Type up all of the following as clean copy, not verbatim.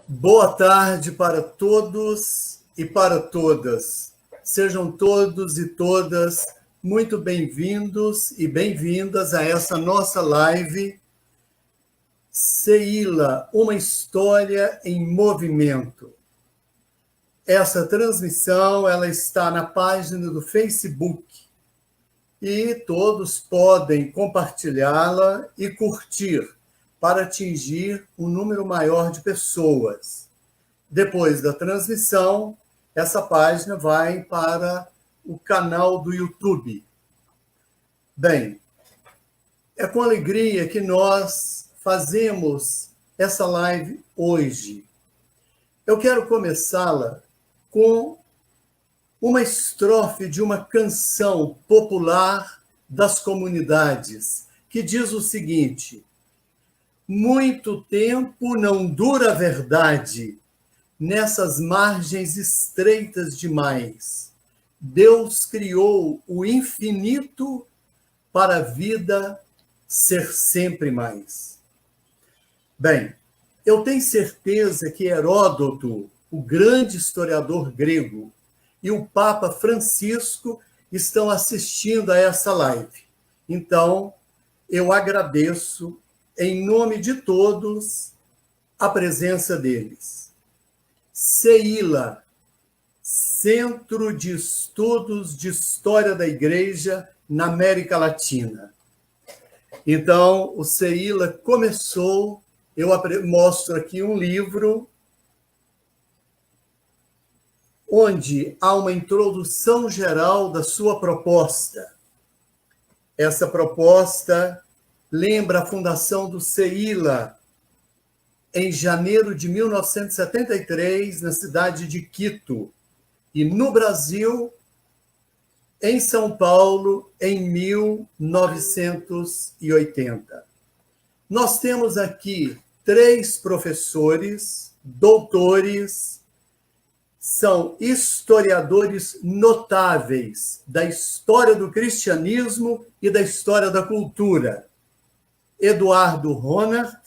Boa tarde para todos e para todas. Sejam todos e todas muito bem-vindos e bem-vindas a essa nossa live Seila, uma história em movimento. Essa transmissão ela está na página do Facebook e todos podem compartilhá-la e curtir para atingir um número maior de pessoas. Depois da transmissão, essa página vai para o canal do YouTube. Bem, é com alegria que nós fazemos essa live hoje. Eu quero começá-la com uma estrofe de uma canção popular das comunidades, que diz o seguinte: muito tempo não dura a verdade, nessas margens estreitas demais. Deus criou o infinito para a vida ser sempre mais. Bem, eu tenho certeza que Heródoto, o grande historiador grego, e o Papa Francisco estão assistindo a essa live. Então, eu agradeço, em nome de todos, a presença deles. CEILA, Centro de Estudos de História da Igreja na América Latina. Então, o CEILA começou, eu mostro aqui um livro, onde há uma introdução geral da sua proposta. Essa proposta lembra a fundação do CEILA em janeiro de 1973, na cidade de Quito, e no Brasil, em São Paulo, em 1980. Nós temos aqui 3 professores, doutores, são historiadores notáveis da história do cristianismo e da história da cultura. Eduardo Ronert,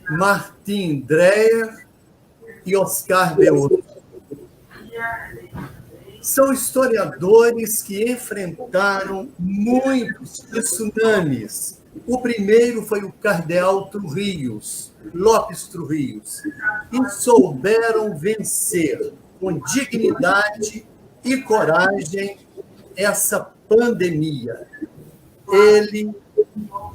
Martin Dreyer e Oscar Beoto. São historiadores que enfrentaram muitos tsunamis. O primeiro foi o cardeal Trujillos, Lopes Trujillos, e souberam vencer com dignidade e coragem essa pandemia. Ele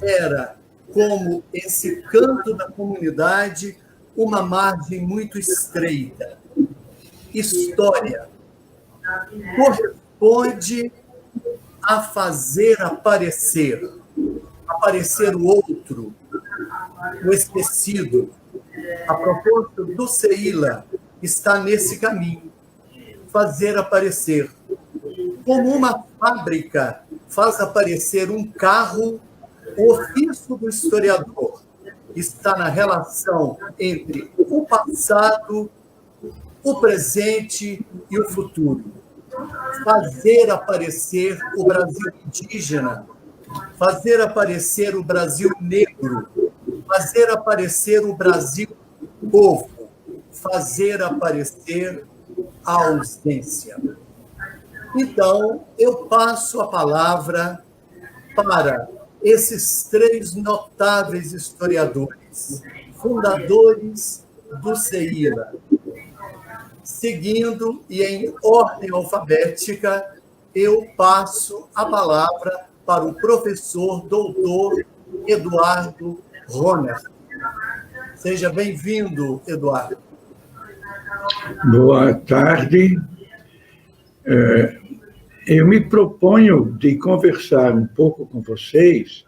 era, como esse canto da comunidade, uma margem muito estreita. História corresponde a fazer aparecer o outro, o esquecido. A proposta do CEILA está nesse caminho, fazer aparecer. Como uma fábrica faz aparecer um carro, o ofício do historiador está na relação entre o passado, o presente e o futuro. Fazer aparecer o Brasil indígena, fazer aparecer o Brasil negro, fazer aparecer o Brasil povo, fazer aparecer a ausência. Então, eu passo a palavra para esses 3 notáveis historiadores, fundadores do CEILA. Seguindo e em ordem alfabética, eu passo a palavra para o professor doutor Eduardo Ronert. Seja bem-vindo, Eduardo. Boa tarde. Eu me proponho de conversar um pouco com vocês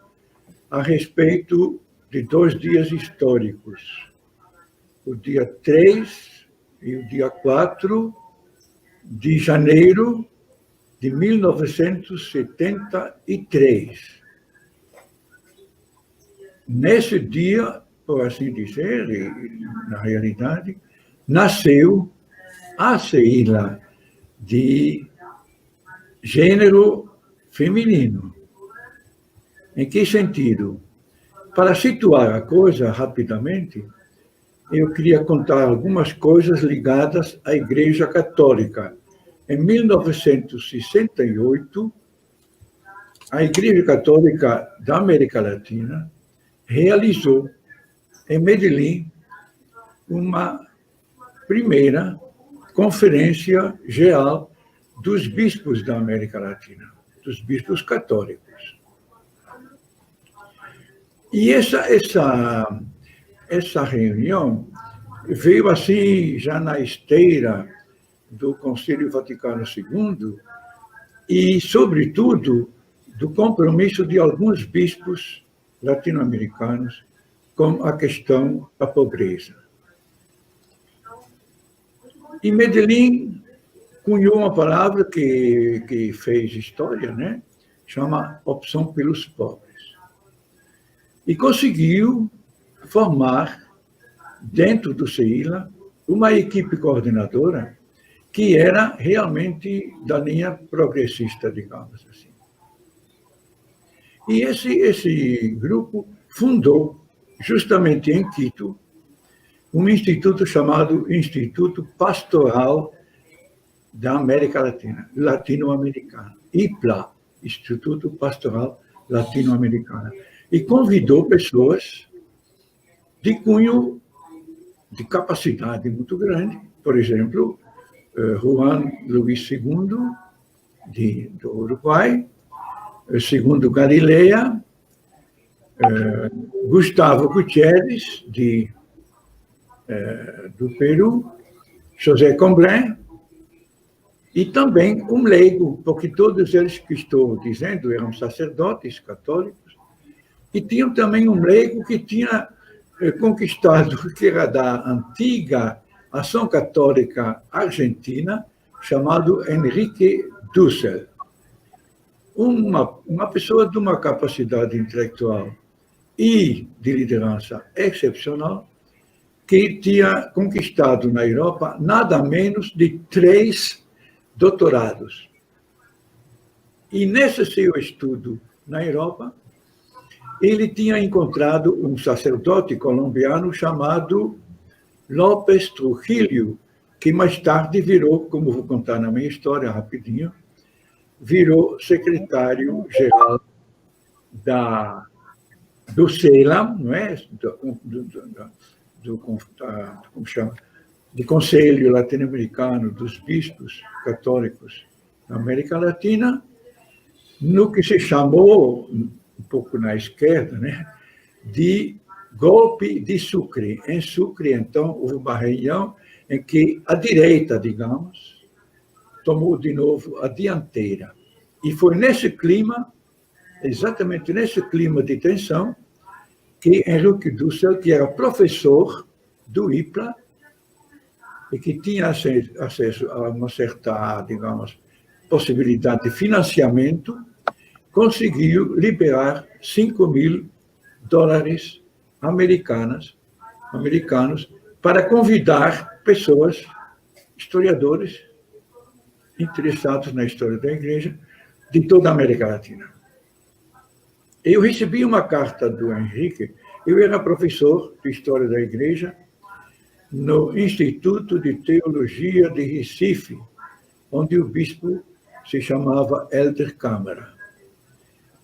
a respeito de 2 dias históricos, o dia 3 e o dia 4 de janeiro de 1973. Nesse dia, por assim dizer, na realidade, nasceu a CEILA de gênero feminino. Em que sentido? Para situar a coisa rapidamente, eu queria contar algumas coisas ligadas à Igreja Católica. Em 1968, a Igreja Católica da América Latina realizou em Medellín uma primeira conferência geral dos bispos da América Latina, dos bispos católicos. E essa reunião veio assim já na esteira do Concílio Vaticano II e, sobretudo, do compromisso de alguns bispos latino-americanos com a questão da pobreza. E Medellín cunhou uma palavra que fez história, né? Chama Opção pelos Pobres. E conseguiu formar, dentro do CEILA, uma equipe coordenadora que era realmente da linha progressista, digamos assim. E esse grupo fundou, justamente em Quito, um instituto chamado Instituto Pastoral da América Latina, latino-americana, IPLA, Instituto Pastoral Latino-Americano, e convidou pessoas de cunho, de capacidade muito grande, por exemplo, Juan Luís II, do Uruguai, segundo Galileia, Gustavo Gutierrez, do Peru, José Comblain, e também um leigo, porque todos eles que estou dizendo eram sacerdotes católicos, e tinham também um leigo que tinha conquistado, que era da antiga Ação Católica Argentina, chamado Enrique Dussel. Uma pessoa de uma capacidade intelectual e de liderança excepcional, que tinha conquistado na Europa nada menos de 3 doutorados. E nesse seu estudo na Europa, ele tinha encontrado um sacerdote colombiano chamado López Trujillo, que mais tarde virou, como vou contar na minha história rapidinho, virou secretário-geral do CELA, não é? Como chama? Do Conselho Latino-Americano dos Bispos Católicos da América Latina, no que se chamou, um pouco na esquerda, né, de golpe de Sucre. Em Sucre, então, houve uma reunião em que a direita, digamos, tomou de novo a dianteira. E foi nesse clima, exatamente nesse clima de tensão, que Henrique Dussel, que era professor do IPLA, e que tinha acesso a uma certa, digamos, possibilidade de financiamento, conseguiu liberar $5.000 americanos para convidar pessoas, historiadores, interessados na história da Igreja, de toda a América Latina. Eu recebi uma carta do Henrique. Eu era professor de História da Igreja no Instituto de Teologia de Recife, onde o bispo se chamava Helder Câmara.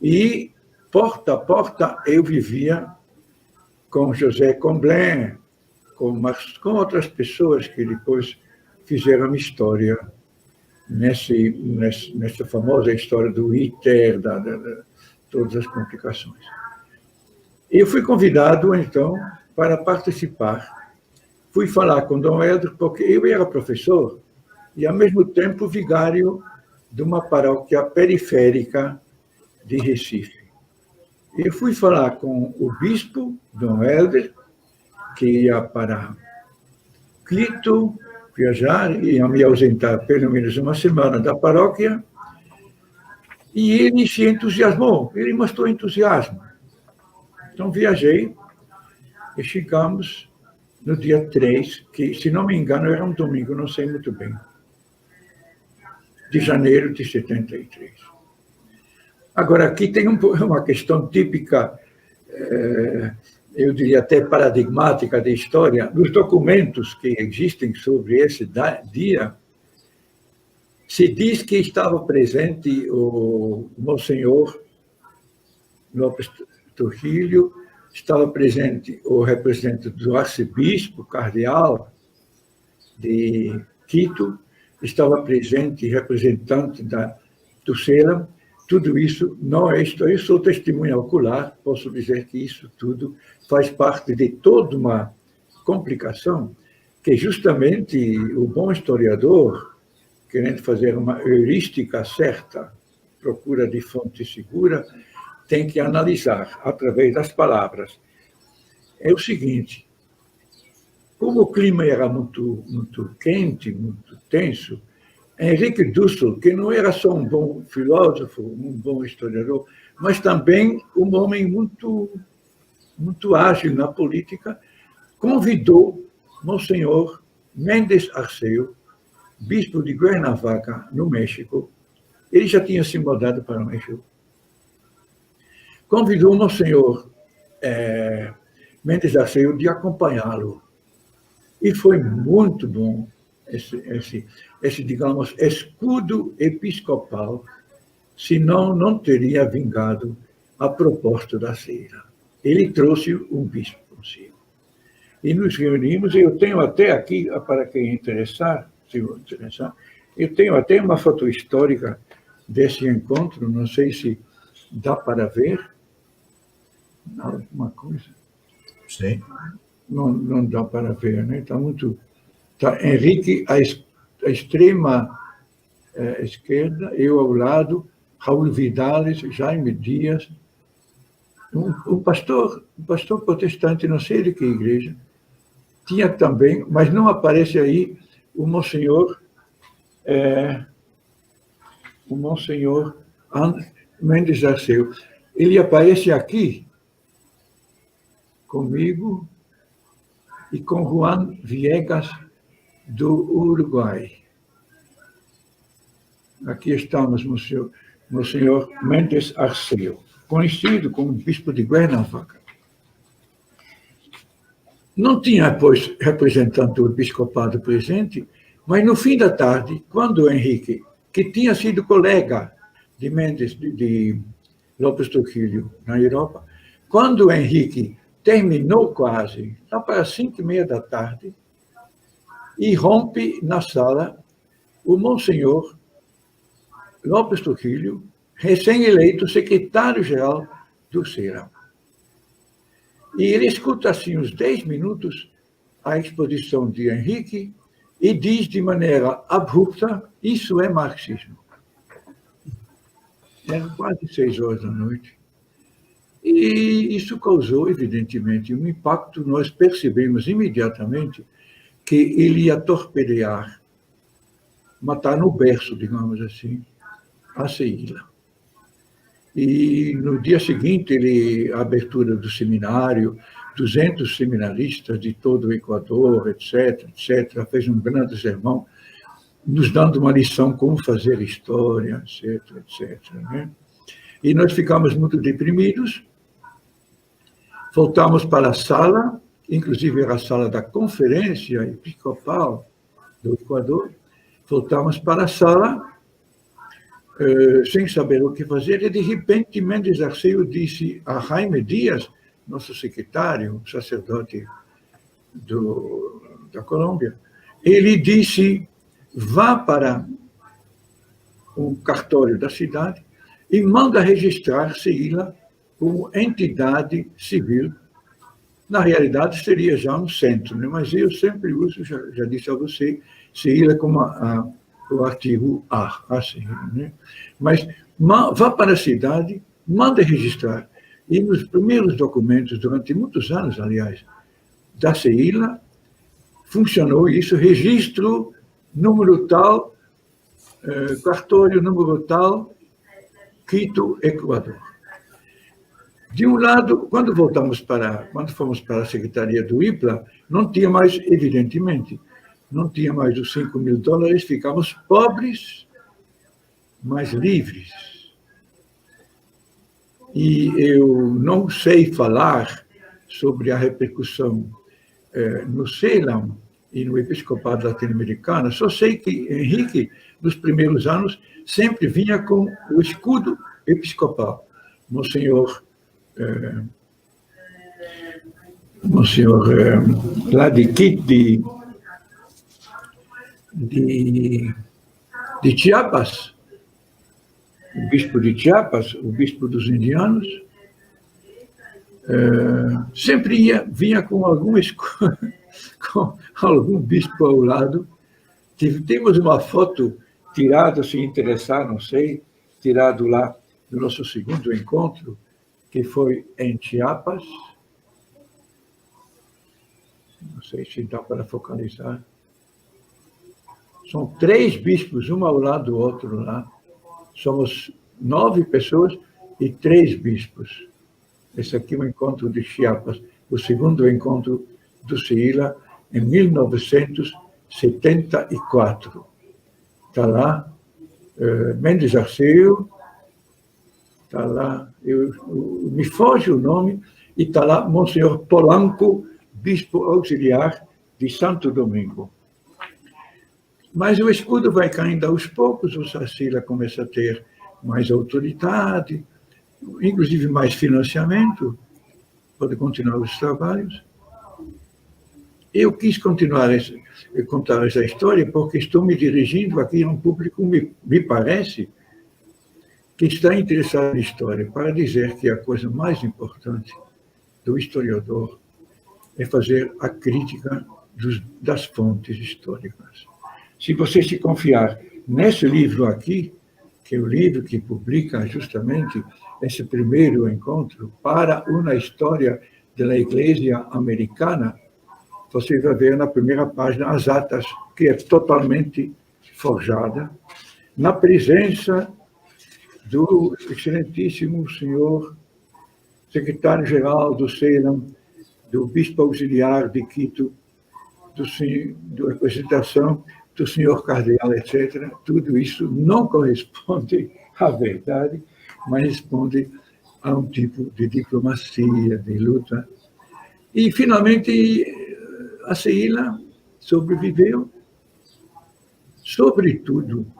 E, porta a porta, eu vivia com José Comblain, com outras pessoas que depois fizeram história nessa famosa história do ITER, todas as complicações. Eu fui convidado, então, para participar. Fui falar com Dom Helder, porque eu era professor e, ao mesmo tempo, vigário de uma paróquia periférica de Recife. Eu fui falar com o bispo, Dom Helder, que ia para Quito, viajar, ia me ausentar pelo menos uma semana da paróquia, e ele se entusiasmou, ele mostrou entusiasmo. Então, viajei e chegamos no dia 3, que, se não me engano, era um domingo, não sei muito bem, de janeiro de 73. Agora, aqui tem uma questão típica eu diria até paradigmática da história, nos documentos que existem sobre esse dia, se diz que estava presente o Monsenhor Lopes Trujillo, estava presente o representante do arcebispo, cardeal de Quito, estava presente representante do CELAM. Tudo isso não é história, eu sou testemunha ocular, posso dizer que isso tudo faz parte de toda uma complicação que justamente o bom historiador, querendo fazer uma heurística certa, procura de fonte segura, tem que analisar através das palavras. É o seguinte, como o clima era muito quente, muito tenso, Henrique Dussel, que não era só um bom filósofo, um bom historiador, mas também um homem muito ágil na política, convidou Monsenhor Méndez Arceo, bispo de Cuernavaca, no México. Ele já tinha se mudado para o México. Convidou Monsenhor Méndez Arceo de acompanhá-lo. E foi muito bom esse, digamos, escudo episcopal, senão não teria vingado a proposta da ceia. Ele trouxe um bispo consigo. E nos reunimos, e eu tenho até aqui, para quem interessar, eu tenho até uma foto histórica desse encontro, não sei se dá para ver alguma coisa. Sim. Não dá para ver, né? Está muito... Está Henrique à extrema esquerda, eu ao lado, Raul Vidales, Jaime Dias, um pastor protestante, não sei de que igreja, tinha também, mas não aparece aí, o Monsenhor Méndez Arceo. Ele aparece aqui, comigo, e com Juan Viegas, do Uruguai. Aqui estamos, Monsenhor Méndez Arceo, conhecido como bispo de Cuernavaca. Não tinha, pois, representante do episcopado presente, mas no fim da tarde, quando Henrique, que tinha sido colega de Méndez, de Lopes Trujillo, na Europa, quando Henrique terminou quase, lá para 5h30 da tarde, e rompe na sala o Monsenhor Lopes Trujillo, recém-eleito secretário-geral do CELAM. E ele escuta, assim, uns 10 minutos, a exposição de Henrique e diz de maneira abrupta, isso é marxismo. Eram quase 6h da noite. E isso causou, evidentemente, um impacto. Nós percebemos imediatamente que ele ia torpedear, matar no berço, digamos assim, a Ceila. E no dia seguinte, a abertura do seminário, 200 seminaristas de todo o Equador, etc., fez um grande sermão, nos dando uma lição como fazer história, etc., né? E nós ficamos muito deprimidos, voltamos para a sala, inclusive era a sala da Conferência Episcopal do Equador, voltamos para a sala, sem saber o que fazer, e de repente Méndez Arceo disse a Jaime Dias, nosso secretário, sacerdote da Colômbia, ele disse, vá para um cartório da cidade e manda registrar Ceila como entidade civil. Na realidade, seria já um centro, né? Mas eu sempre uso, já disse a você, Ceila como o artigo A, assim, né? Mas vá para a cidade, manda registrar. E nos primeiros documentos, durante muitos anos, aliás, da Ceila, funcionou isso, registro, número tal, cartório, número tal, Quito, Equador. De um lado, quando fomos para a Secretaria do IPLA, não tinha mais, evidentemente, não tinha mais os $5.000, ficamos pobres, mas livres. E eu não sei falar sobre a repercussão no Ceilão e no episcopado latino-americano. Só sei que Henrique, nos primeiros anos, sempre vinha com o escudo episcopal. Monsenhor lá de Chiapas, o bispo de Chiapas, o bispo dos indianos, sempre vinha com com algum bispo ao lado. Temos uma foto tirada, se interessar, não sei, tirado lá do nosso segundo encontro, que foi em Chiapas. Não sei se dá para focalizar. São 3 bispos, um ao lado do outro lá. Somos 9 pessoas e 3 bispos. Esse aqui é o encontro de Chiapas, o segundo encontro do CEILA, em 1974. Está lá Mendes Arceu, está lá, me foge o nome, e está lá Monsenhor Polanco, bispo auxiliar de Santo Domingo. Mas o escudo vai caindo aos poucos, o CEILA começa a ter mais autoridade, inclusive mais financiamento, pode continuar os trabalhos. Eu quis contar essa história porque estou me dirigindo aqui a um público, me parece, que está interessado em história, para dizer que a coisa mais importante do historiador é fazer a crítica das fontes históricas. Se você se confiar nesse livro aqui, que é o livro que publica justamente esse primeiro encontro para uma história da Igreja americana, você vai ver na primeira página as atas, que é totalmente forjada, na presença do excelentíssimo senhor secretário-geral do CEILA, do bispo auxiliar de Quito, da representação do senhor cardeal, etc. Tudo isso não corresponde à verdade, mas responde a um tipo de diplomacia, de luta. E, finalmente, a CEILA sobreviveu, sobretudo,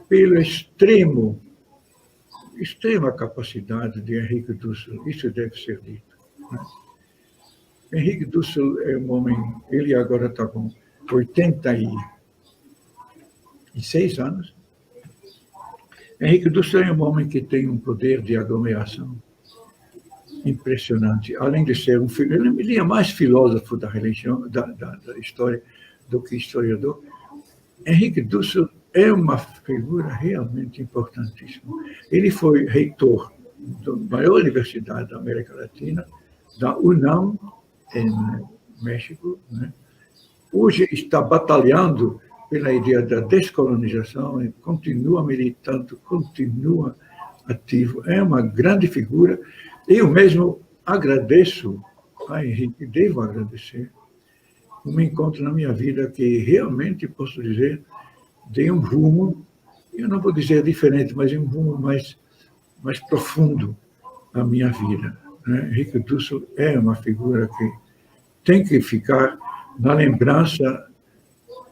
pela extrema capacidade de Henrique Dussel. Isso deve ser dito. Henrique Dussel é um homem, ele agora está com 86 anos. Henrique Dussel é um homem que tem um poder de aglomeração impressionante. Além de ser ele é mais filósofo da religião, da história, do que historiador. Henrique Dussel é uma figura realmente importantíssima. Ele foi reitor da maior universidade da América Latina, da UNAM, em México, né? Hoje está batalhando pela ideia da descolonização, e continua militando, continua ativo. É uma grande figura. Eu mesmo agradeço a Henrique, devo agradecer, um encontro na minha vida que realmente, posso dizer, deu um rumo, eu não vou dizer diferente, mas um rumo mais profundo à minha vida, né? Henrique Dussel é uma figura que tem que ficar na lembrança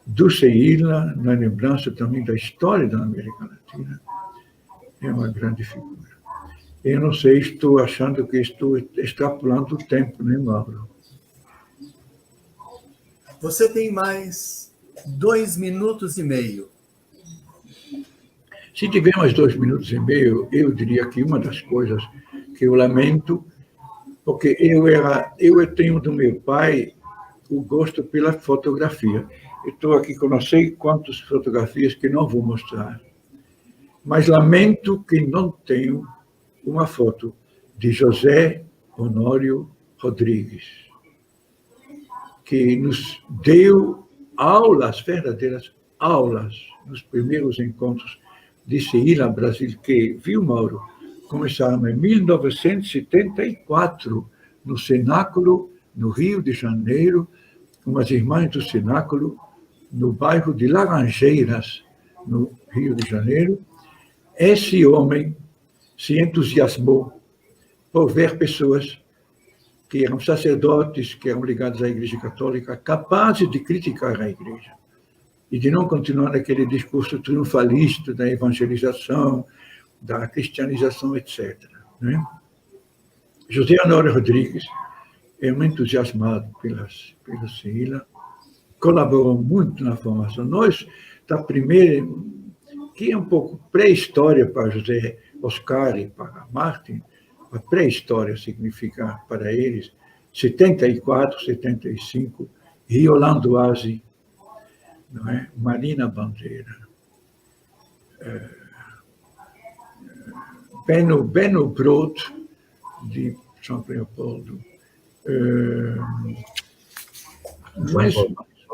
do CEILA, na lembrança também da história da América Latina. É uma grande figura. Eu não sei, estou achando que estou extrapolando o tempo, né, Mauro? Você tem mais 2 minutos e meio. Se tiver mais 2 minutos e meio, eu diria que uma das coisas que eu lamento, porque eu tenho do meu pai o gosto pela fotografia. Estou aqui com não sei quantas fotografias que não vou mostrar, mas lamento que não tenho uma foto de José Honório Rodrigues, que nos deu aulas, verdadeiras aulas, nos primeiros encontros de CEILA Brasil, que, viu, Mauro, começaram em 1974, no Cenáculo, no Rio de Janeiro, com as irmãs do Cenáculo, no bairro de Laranjeiras, no Rio de Janeiro. Esse homem se entusiasmou por ver pessoas que eram sacerdotes, que eram ligados à Igreja Católica, capazes de criticar a Igreja e de não continuar naquele discurso triunfalista da evangelização, da cristianização, etc. Né? José Honório Rodrigues é um entusiasmado pela sigla, colaborou muito na formação. Nós, da primeira, que é um pouco pré-história para José Oscar e para Martin, a pré-história significa para eles 74, 75, Rio Landoise, não é? Marina Bandeira, Beno Brod, de São Leopoldo, mas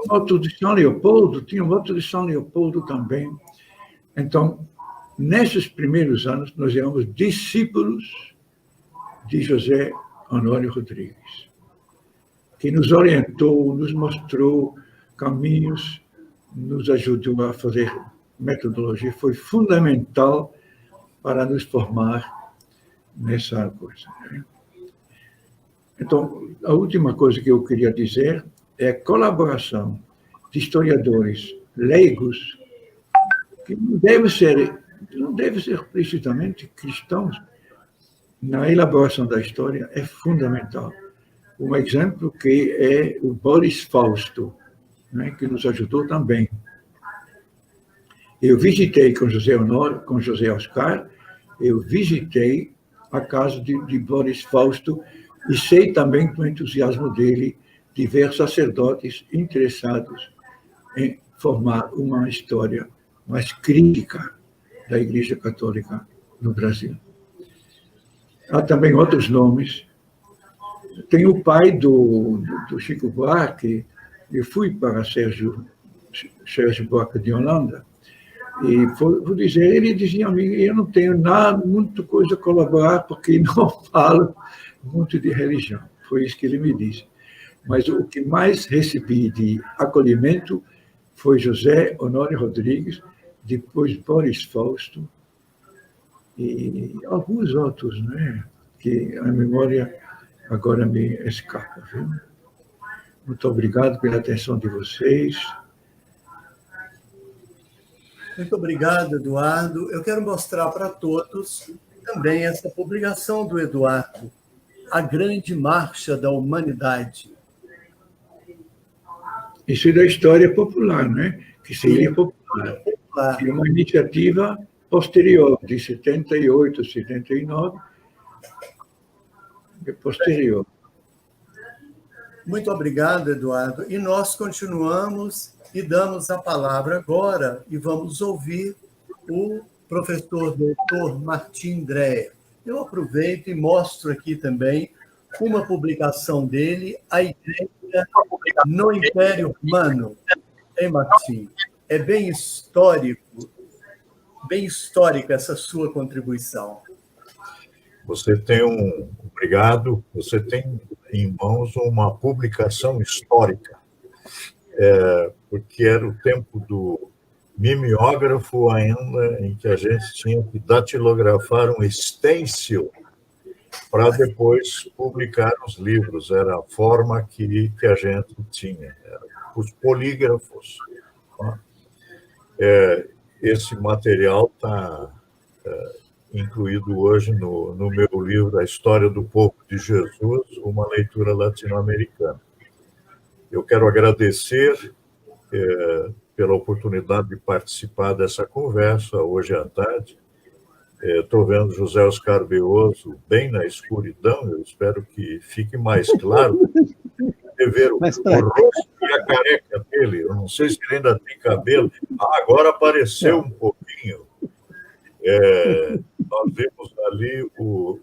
outro de São Leopoldo, tinha outro de São Leopoldo também. Então, nesses primeiros anos, nós éramos discípulos de José Honório Rodrigues, que nos orientou, nos mostrou caminhos, nos ajudou a fazer metodologia, foi fundamental para nos formar nessa coisa. Né? Então, a última coisa que eu queria dizer é a colaboração de historiadores leigos, que não devem ser explicitamente cristãos, na elaboração da história, é fundamental. Um exemplo que é o Boris Fausto, né, que nos ajudou também. Eu visitei com José Honório, com José Oscar, eu visitei a casa de Boris Fausto e sei também, com o entusiasmo dele, de ver sacerdotes interessados em formar uma história mais crítica da Igreja Católica no Brasil. Há também outros nomes. Tem o pai do Chico Buarque. Eu fui para Sérgio Buarque de Holanda e vou dizer, ele dizia a mim, eu não tenho muita coisa a colaborar porque não falo muito de religião. Foi isso que ele me disse. Mas o que mais recebi de acolhimento foi José Honório Rodrigues, depois Boris Fausto, e alguns outros, né, que a memória agora me escapa. Viu? Muito obrigado pela atenção de vocês. Muito obrigado, Eduardo. Eu quero mostrar para todos também essa publicação do Eduardo, A Grande Marcha da Humanidade. Isso é da história popular, né? Que seria popular. É uma iniciativa posterior, de 78, 79, é posterior. Muito obrigado, Eduardo. E nós continuamos e damos a palavra agora e vamos ouvir o professor doutor Martim Dreher. Eu aproveito e mostro aqui também uma publicação dele, A Igreja no Império Romano. Hein, Martim? É bem histórica essa sua contribuição. Obrigado, você tem em mãos uma publicação histórica, porque era o tempo do mimeógrafo ainda, em que a gente tinha que datilografar um stencil para depois publicar os livros, era a forma que a gente tinha, os polígrafos. Esse material está incluído hoje no meu livro A História do Povo de Jesus, uma leitura latino-americana. Eu quero agradecer pela oportunidade de participar dessa conversa hoje à tarde. Estou vendo José Oscar Beoso bem na escuridão, eu espero que fique mais claro. Ver o rosto e a careca dele, eu não sei se ele ainda tem cabelo. Agora apareceu um pouquinho. Nós vemos ali o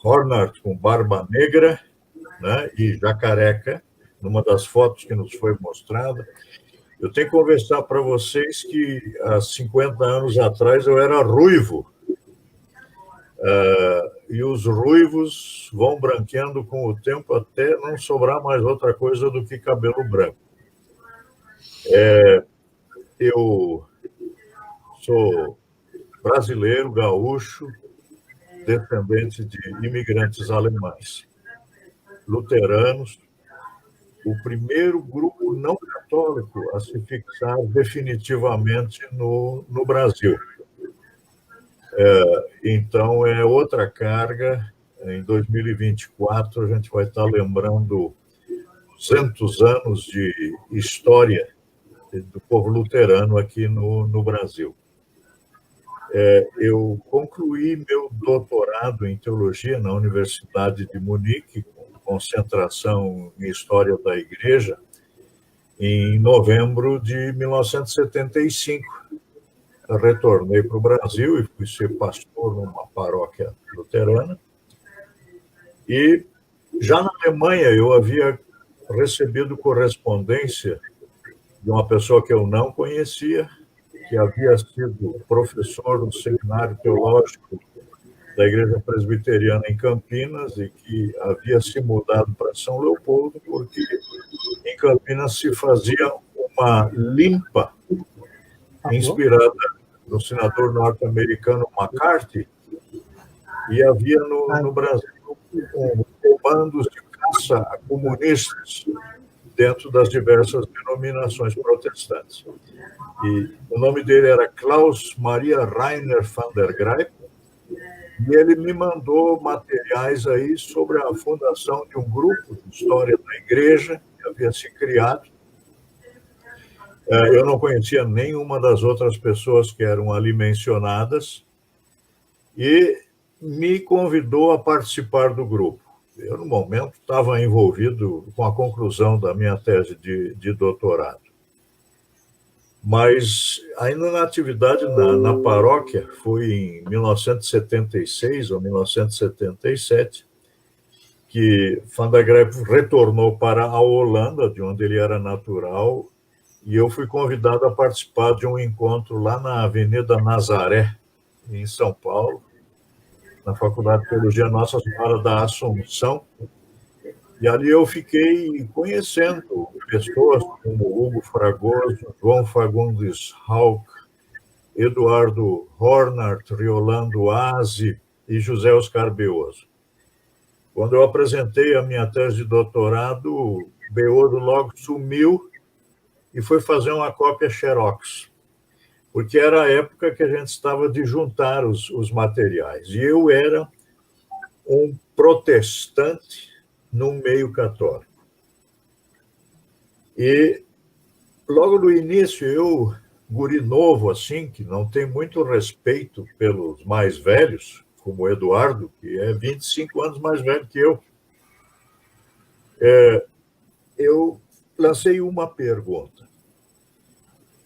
Hornert com barba negra, né, e já careca, numa das fotos que nos foi mostrada. Eu tenho que conversar para vocês que há 50 anos atrás eu era ruivo. E os ruivos vão branqueando com o tempo até não sobrar mais outra coisa do que cabelo branco. Eu sou brasileiro, gaúcho, descendente de imigrantes alemães. luteranos, o primeiro grupo não católico a se fixar definitivamente no Brasil. Então, é outra carga. Em 2024, a gente vai estar lembrando 200 anos de história do povo luterano aqui no Brasil. Eu concluí meu doutorado em teologia na Universidade de Munique, com concentração em História da Igreja, em novembro de 1975. Retornei para o Brasil e fui ser pastor numa paróquia luterana. E já na Alemanha eu havia recebido correspondência de uma pessoa que eu não conhecia, que havia sido professor no Seminário Teológico da Igreja Presbiteriana em Campinas e que havia se mudado para São Leopoldo porque em Campinas se fazia uma limpa inspirada no senador norte-americano McCarthy, e havia no Brasil comandos de caça a comunistas dentro das diversas denominações protestantes. E o nome dele era Klaus Maria Rainer van der Grijp, e ele me mandou materiais aí sobre a fundação de um grupo de história da igreja que havia se criado. Eu não conhecia nenhuma das outras pessoas que eram ali mencionadas e me convidou a participar do grupo. Eu, no momento, estava envolvido com a conclusão da minha tese de doutorado. Mas, ainda na atividade na paróquia, foi em 1976 ou 1977, que Van der Grijp retornou para a Holanda, de onde ele era natural, e eu fui convidado a participar de um encontro lá na Avenida Nazaré, em São Paulo, na Faculdade de Teologia Nossa Senhora da Assunção. E ali eu fiquei conhecendo pessoas como Hugo Fragoso, João Fagundes Hauck, Eduardo Hornart, Riolando Aze e José Oscar Beoso. Quando eu apresentei a minha tese de doutorado, Beoso logo sumiu e foi fazer uma cópia xerox, porque era a época que a gente estava de juntar os materiais. E eu era um protestante no meio católico. E logo no início, eu, guri novo assim, que não tem muito respeito pelos mais velhos, como o Eduardo, que é 25 anos mais velho que eu lancei uma pergunta.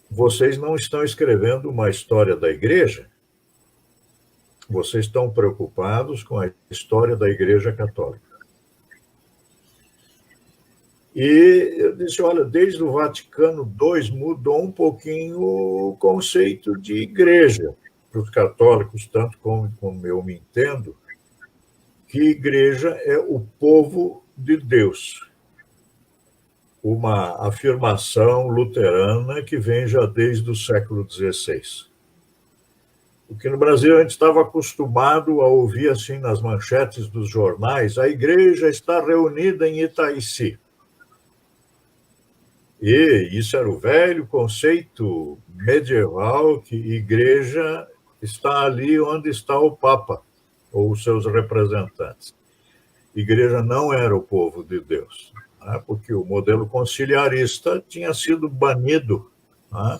Vocês não estão escrevendo uma história da igreja? Vocês estão preocupados com a história da Igreja Católica. E eu disse, olha, desde o Vaticano II mudou um pouquinho o conceito de igreja para os católicos, tanto como eu me entendo, que igreja é o povo de Deus. Uma afirmação luterana que vem já desde o século XVI. Porque no Brasil a gente estava acostumado a ouvir assim nas manchetes dos jornais, a igreja está reunida em Itaici. E isso era o velho conceito medieval que igreja está ali onde está o Papa ou os seus representantes. Igreja não era o povo de Deus, né? Porque o modelo conciliarista tinha sido banido, né?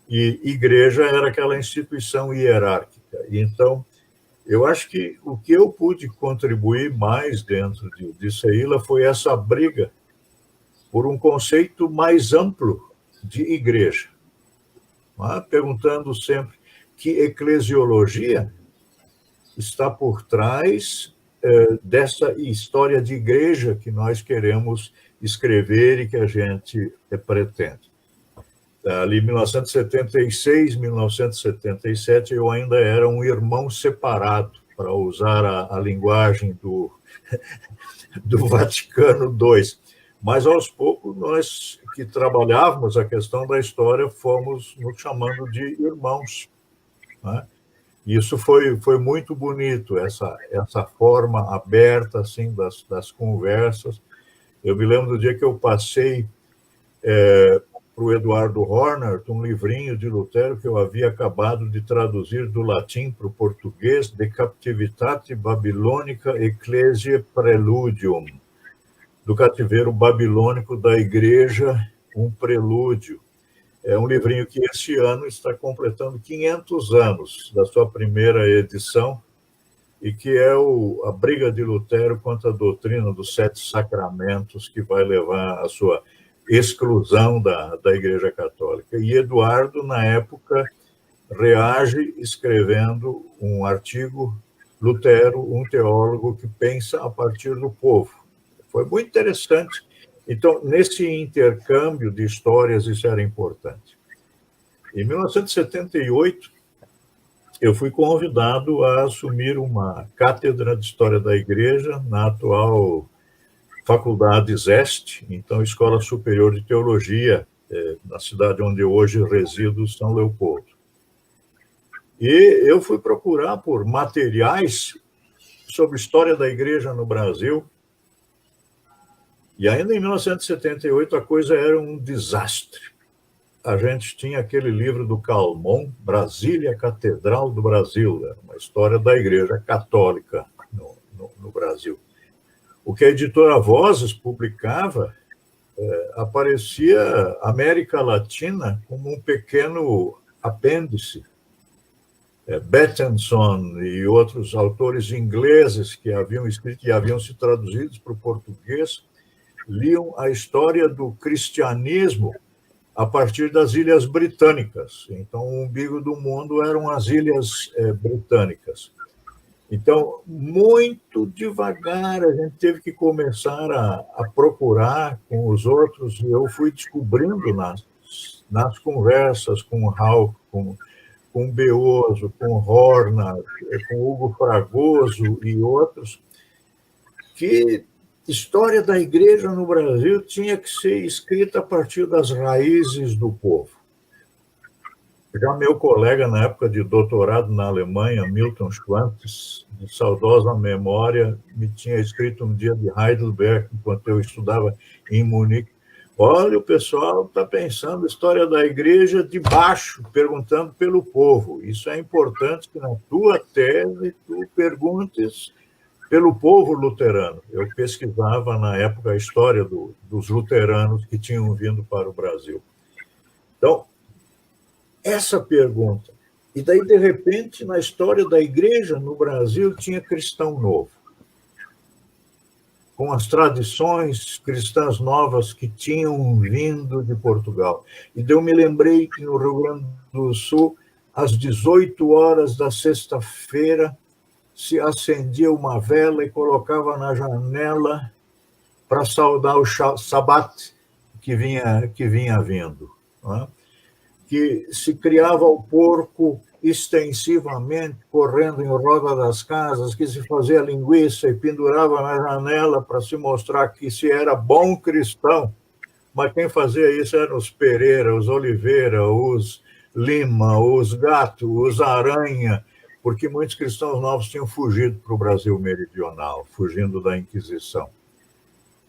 E igreja era aquela instituição hierárquica. E então, eu acho que o que eu pude contribuir mais dentro de Seila foi essa briga por um conceito mais amplo de igreja. Perguntando sempre que eclesiologia está por trás dessa história de igreja que nós queremos escrever e que a gente pretende. Ali em 1976, 1977, eu ainda era um irmão separado, para usar a linguagem do Vaticano II. Mas, aos poucos, nós que trabalhávamos a questão da história fomos nos chamando de irmãos, né? Isso foi muito bonito, essa forma aberta assim, das conversas. Eu me lembro do dia que eu passei para o Eduardo Horner um livrinho de Lutero que eu havia acabado de traduzir do latim para o português, De Captivitate Babilônica Ecclesiae Preludium, do cativeiro babilônico da Igreja, um prelúdio. É um livrinho que este ano está completando 500 anos da sua primeira edição e que é a briga de Lutero contra a doutrina dos 7 sacramentos que vai levar à sua exclusão da Igreja Católica. E Eduardo, na época, reage escrevendo um artigo, Lutero, um teólogo que pensa a partir do povo. Foi muito interessante. Então, nesse intercâmbio de histórias, isso era importante. Em 1978, eu fui convidado a assumir uma cátedra de História da Igreja na atual Faculdade ZEST, então Escola Superior de Teologia, na cidade onde hoje resido, São Leopoldo. E eu fui procurar por materiais sobre história da Igreja no Brasil. E ainda em 1978 a coisa era um desastre. A gente tinha aquele livro do Calmon, Brasília, Catedral do Brasil, era uma história da Igreja Católica no Brasil. O que a editora Vozes publicava, aparecia América Latina como um pequeno apêndice. Bettenson e outros autores ingleses que haviam escrito e haviam se traduzidos para o português liam a história do cristianismo a partir das Ilhas Britânicas. Então, o umbigo do mundo eram as Ilhas Britânicas. Então, muito devagar, a gente teve que começar a procurar com os outros, e eu fui descobrindo nas conversas com o Rauch, com Beoso, com Horner, com Hugo Fragoso e outros, que história da Igreja no Brasil tinha que ser escrita a partir das raízes do povo. Já meu colega, na época de doutorado na Alemanha, Milton Schwantes, de saudosa memória, me tinha escrito um dia de Heidelberg, enquanto eu estudava em Munique. Olha, o pessoal está pensando história da Igreja de baixo, perguntando pelo povo. Isso é importante que na tua tese tu perguntes pelo povo luterano. Eu pesquisava, na época, a história dos luteranos que tinham vindo para o Brasil. Então, essa pergunta. E daí, de repente, na história da Igreja no Brasil, tinha cristão novo, com as tradições cristãs novas que tinham vindo de Portugal. E daí eu me lembrei que no Rio Grande do Sul, às 18 horas da sexta-feira, se acendia uma vela e colocava na janela para saudar o Shabat que vinha vindo. Não é? Que se criava o porco extensivamente, correndo em roda das casas, que se fazia linguiça e pendurava na janela para se mostrar que se era bom cristão. Mas quem fazia isso eram os Pereira, os Oliveira, os Lima, os Gato, os Aranha, porque muitos cristãos novos tinham fugido para o Brasil meridional, fugindo da Inquisição.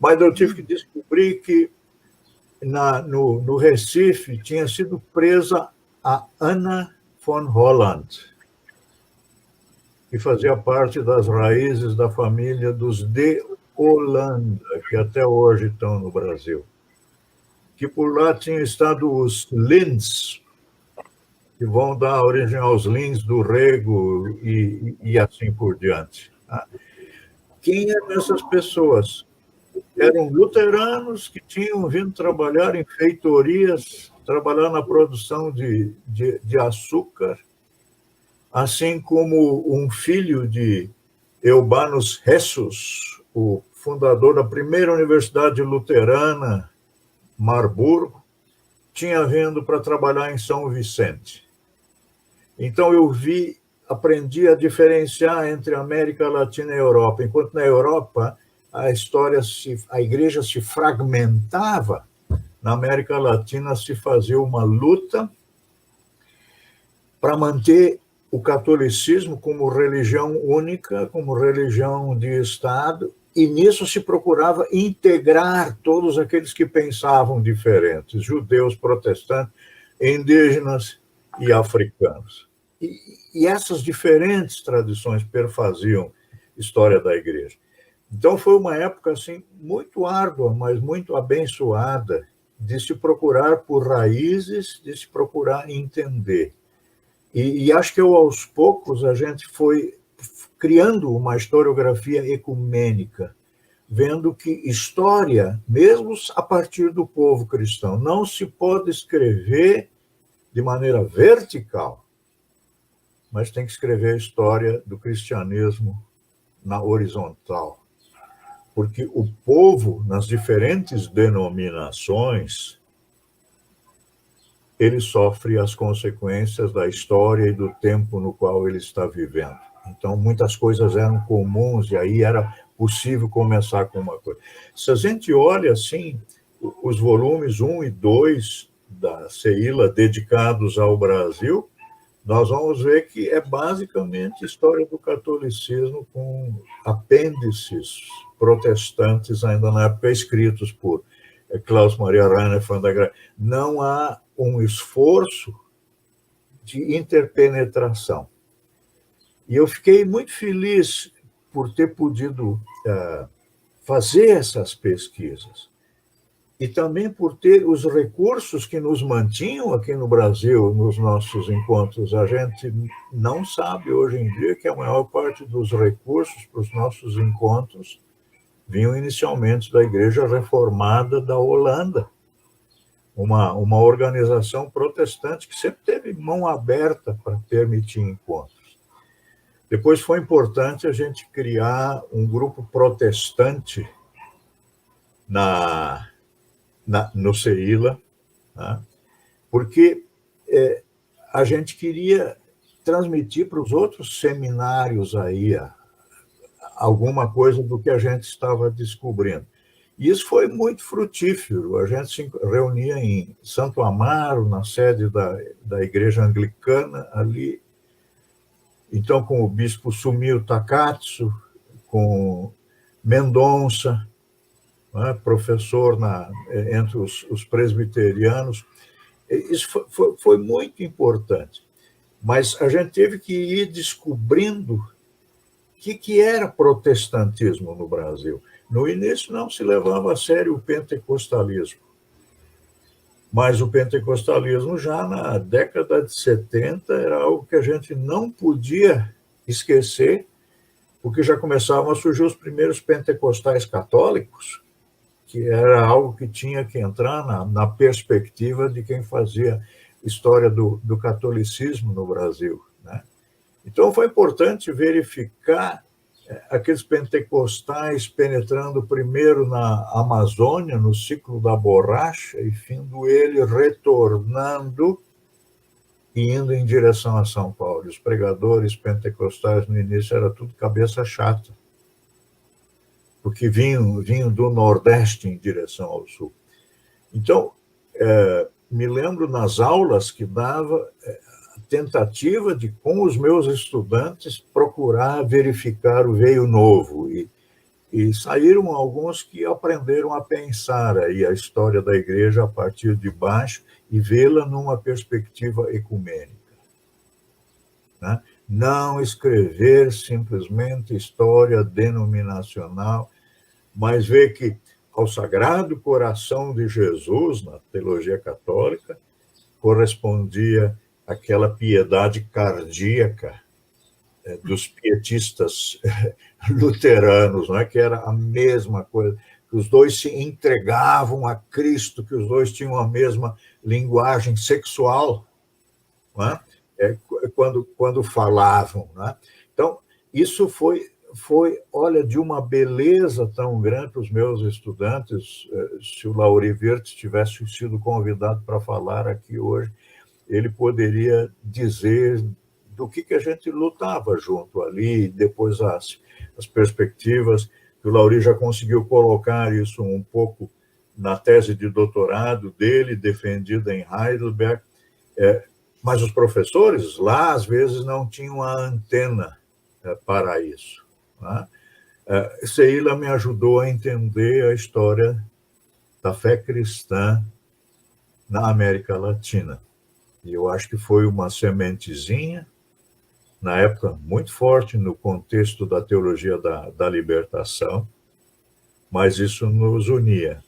Mas eu tive que descobrir que no Recife tinha sido presa a Ana von Holland, que fazia parte das raízes da família dos de Holanda, que até hoje estão no Brasil. Que por lá tinham estado os Lins, que vão dar origem aos Lins do Rego e assim por diante. Quem eram essas pessoas? Eram luteranos que tinham vindo trabalhar em feitorias, trabalhar na produção de açúcar, assim como um filho de Eubanus Ressus, o fundador da primeira universidade luterana, Marburgo, tinha vindo para trabalhar em São Vicente. Então eu aprendi a diferenciar entre América Latina e Europa. Enquanto na Europa a igreja se fragmentava, na América Latina se fazia uma luta para manter o catolicismo como religião única, como religião de Estado, e nisso se procurava integrar todos aqueles que pensavam diferentes, judeus, protestantes, indígenas e africanos. E essas diferentes tradições perfaziam a história da igreja. Então foi uma época assim muito árdua, mas muito abençoada, de se procurar por raízes, de se procurar entender. E acho que aos poucos a gente foi criando uma historiografia ecumênica, vendo que história, mesmo a partir do povo cristão, não se pode escrever de maneira vertical, mas tem que escrever a história do cristianismo na horizontal. Porque o povo, nas diferentes denominações, ele sofre as consequências da história e do tempo no qual ele está vivendo. Então, muitas coisas eram comuns e aí era possível começar com uma coisa. Se a gente olha, assim, os volumes 1 e 2 da Ceila dedicados ao Brasil, nós vamos ver que é basicamente história do catolicismo com apêndices protestantes, ainda na época escritos por Klaus Maria Rainer von der Graaf. Não há um esforço de interpenetração. E eu fiquei muito feliz por ter podido fazer essas pesquisas. E também por ter os recursos que nos mantinham aqui no Brasil, nos nossos encontros. A gente não sabe hoje em dia que a maior parte dos recursos para os nossos encontros vinham inicialmente da Igreja Reformada da Holanda, uma organização protestante que sempre teve mão aberta para permitir encontros. Depois foi importante a gente criar um grupo protestante no Ceila, né? Porque a gente queria transmitir para os outros seminários aí alguma coisa do que a gente estava descobrindo. E isso foi muito frutífero. A gente se reunia em Santo Amaro, na sede da Igreja Anglicana, ali. Então, com o bispo Sumio Takatsu, com Mendonça, né, professor entre os presbiterianos. Isso foi muito importante. Mas a gente teve que ir descobrindo o que era protestantismo no Brasil. No início não se levava a sério o pentecostalismo. Mas o pentecostalismo já na década de 70 era algo que a gente não podia esquecer, porque já começavam a surgir os primeiros pentecostais católicos, que era algo que tinha que entrar na perspectiva de quem fazia história do catolicismo no Brasil, né? Então, foi importante verificar aqueles pentecostais penetrando primeiro na Amazônia, no ciclo da borracha, e findo ele retornando e indo em direção a São Paulo. Os pregadores pentecostais, no início, era tudo cabeça chata, porque vinham do Nordeste em direção ao Sul. Então, me lembro nas aulas que dava a tentativa de, com os meus estudantes, procurar verificar o veio novo. E saíram alguns que aprenderam a pensar aí a história da igreja a partir de baixo e vê-la numa perspectiva ecumênica, né? Não escrever simplesmente história denominacional, mas ver que ao Sagrado Coração de Jesus, na teologia católica, correspondia aquela piedade cardíaca dos pietistas luteranos, não é? Que era a mesma coisa, que os dois se entregavam a Cristo, que os dois tinham a mesma linguagem sexual, não é? Quando falavam, né? Então, isso foi, olha, de uma beleza tão grande para os meus estudantes. Se o Lauri Wirtz tivesse sido convidado para falar aqui hoje, ele poderia dizer do que a gente lutava junto ali, depois as perspectivas, que o Lauri já conseguiu colocar isso um pouco na tese de doutorado dele, defendida em Heidelberg, Mas os professores lá, às vezes, não tinham a antena para isso. Né? Sheila me ajudou a entender a história da fé cristã na América Latina. E eu acho que foi uma sementezinha, na época, muito forte no contexto da teologia da libertação, mas isso nos unia,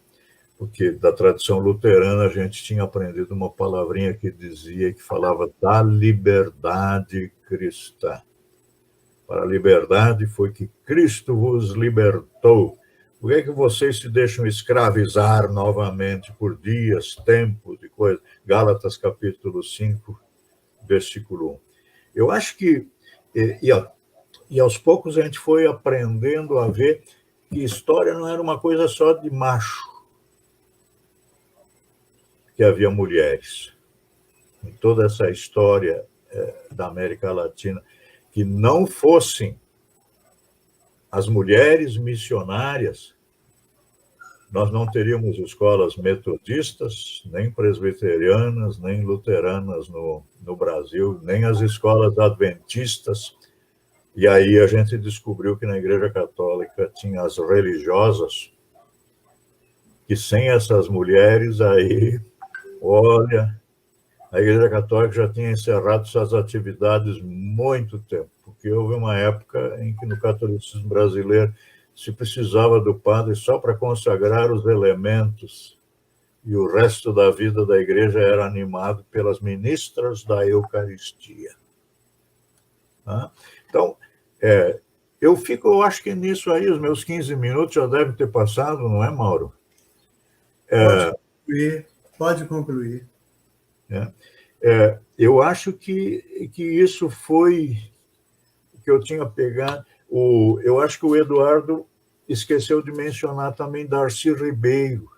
porque da tradição luterana a gente tinha aprendido uma palavrinha que dizia, que falava da liberdade cristã. Para a liberdade foi que Cristo vos libertou. Por que é que vocês se deixam escravizar novamente por dias, tempos e coisas? Gálatas capítulo 5, versículo 1. Eu acho que, e aos poucos a gente foi aprendendo a ver que história não era uma coisa só de macho, que havia mulheres. Em toda essa história da América Latina, que não fossem as mulheres missionárias, nós não teríamos escolas metodistas, nem presbiterianas, nem luteranas no Brasil, nem as escolas adventistas. E aí a gente descobriu que na Igreja Católica tinha as religiosas, que sem essas mulheres aí, olha, a Igreja Católica já tinha encerrado suas atividades muito tempo, porque houve uma época em que no catolicismo brasileiro se precisava do padre só para consagrar os elementos, e o resto da vida da igreja era animado pelas ministras da Eucaristia. Então, eu acho que nisso aí, os meus 15 minutos já devem ter passado, não é, Mauro? Pode concluir. Eu acho que isso foi que eu tinha pegado. Eu acho que o Eduardo esqueceu de mencionar também Darcy Ribeiro,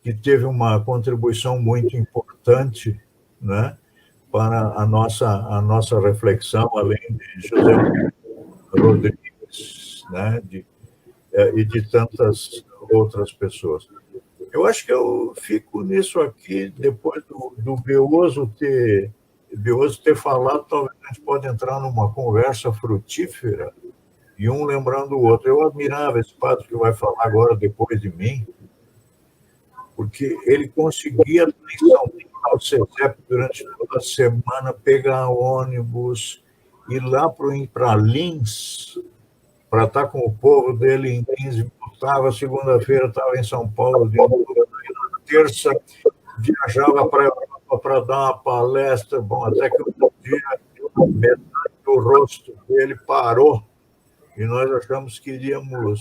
que teve uma contribuição muito importante, né, para a nossa reflexão, além de José Rodrigues, né, e de tantas outras pessoas. Eu acho que eu fico nisso aqui, depois do Beoso ter falado, talvez a gente pode entrar numa conversa frutífera, e um lembrando o outro. Eu admirava esse padre que vai falar agora, depois de mim, porque ele conseguia em São Paulo, CESEP, durante toda a semana, pegar ônibus, ir lá para Lins, para estar com o povo dele em Lins, voltava, segunda-feira estava em São Paulo, de novo, na terça viajava para a Europa para dar uma palestra, bom, até que um dia metade do rosto dele parou, e nós achamos que iríamos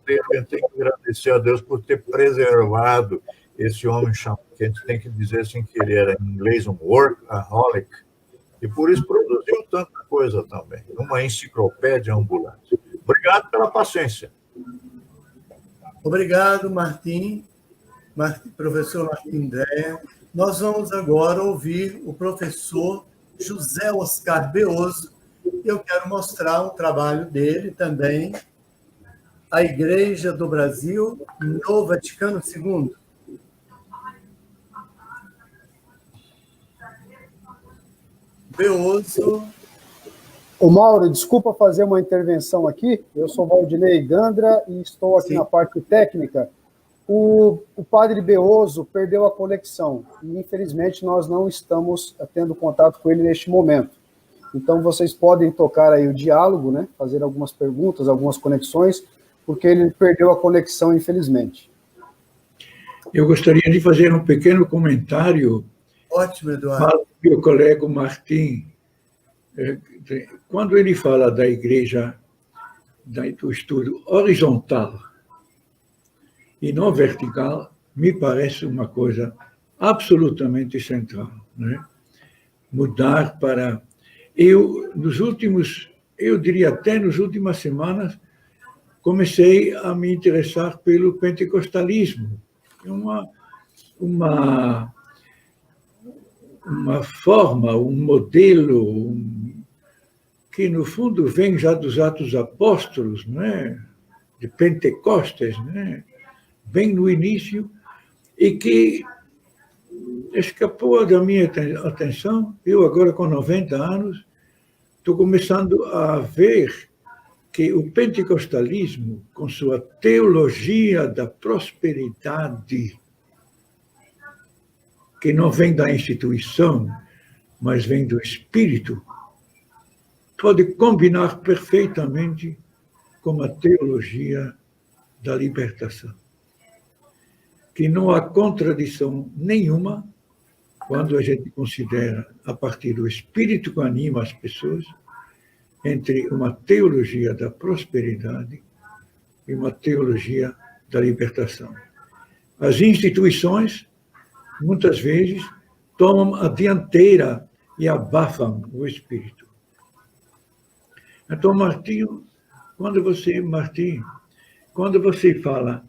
perder. A gente tem que agradecer a Deus por ter preservado esse homem, que a gente tem que dizer assim, que ele era, em inglês, um workaholic, e por isso produziu tanta coisa também, uma enciclopédia ambulante. Obrigado pela paciência. Obrigado, Martim, professor Martim Dreyer. Nós vamos agora ouvir o professor José Oscar Beoso. Eu quero mostrar um trabalho dele também, A Igreja do Brasil no Vaticano II. Beoso. Ô Mauro, desculpa fazer uma intervenção aqui. Eu sou Valdinei Gandra e estou aqui na parte técnica. O padre Beoso perdeu a conexão e, infelizmente, nós não estamos tendo contato com ele neste momento. Então, vocês podem tocar aí o diálogo, né? Fazer algumas perguntas, algumas conexões, porque ele perdeu a conexão, infelizmente. Eu gostaria de fazer um pequeno comentário. Ótimo, Eduardo. Para o meu colega Martim. Quando ele fala da igreja, do estudo horizontal e não vertical, me parece uma coisa absolutamente central, né? Mudar para... Eu diria até nas últimas semanas, comecei a me interessar pelo pentecostalismo. Uma forma, um modelo que, no fundo, vem já dos Atos Apóstolos, né? De Pentecostes, né? Bem no início, e que escapou da minha atenção. Eu, agora com 90 anos, estou começando a ver que o pentecostalismo, com sua teologia da prosperidade, que não vem da instituição, mas vem do espírito, pode combinar perfeitamente com a teologia da libertação. Que não há contradição nenhuma quando a gente considera, a partir do espírito que anima as pessoas, entre uma teologia da prosperidade e uma teologia da libertação. As instituições, muitas vezes, tomam a dianteira e abafam o espírito. Então, Martim, quando você fala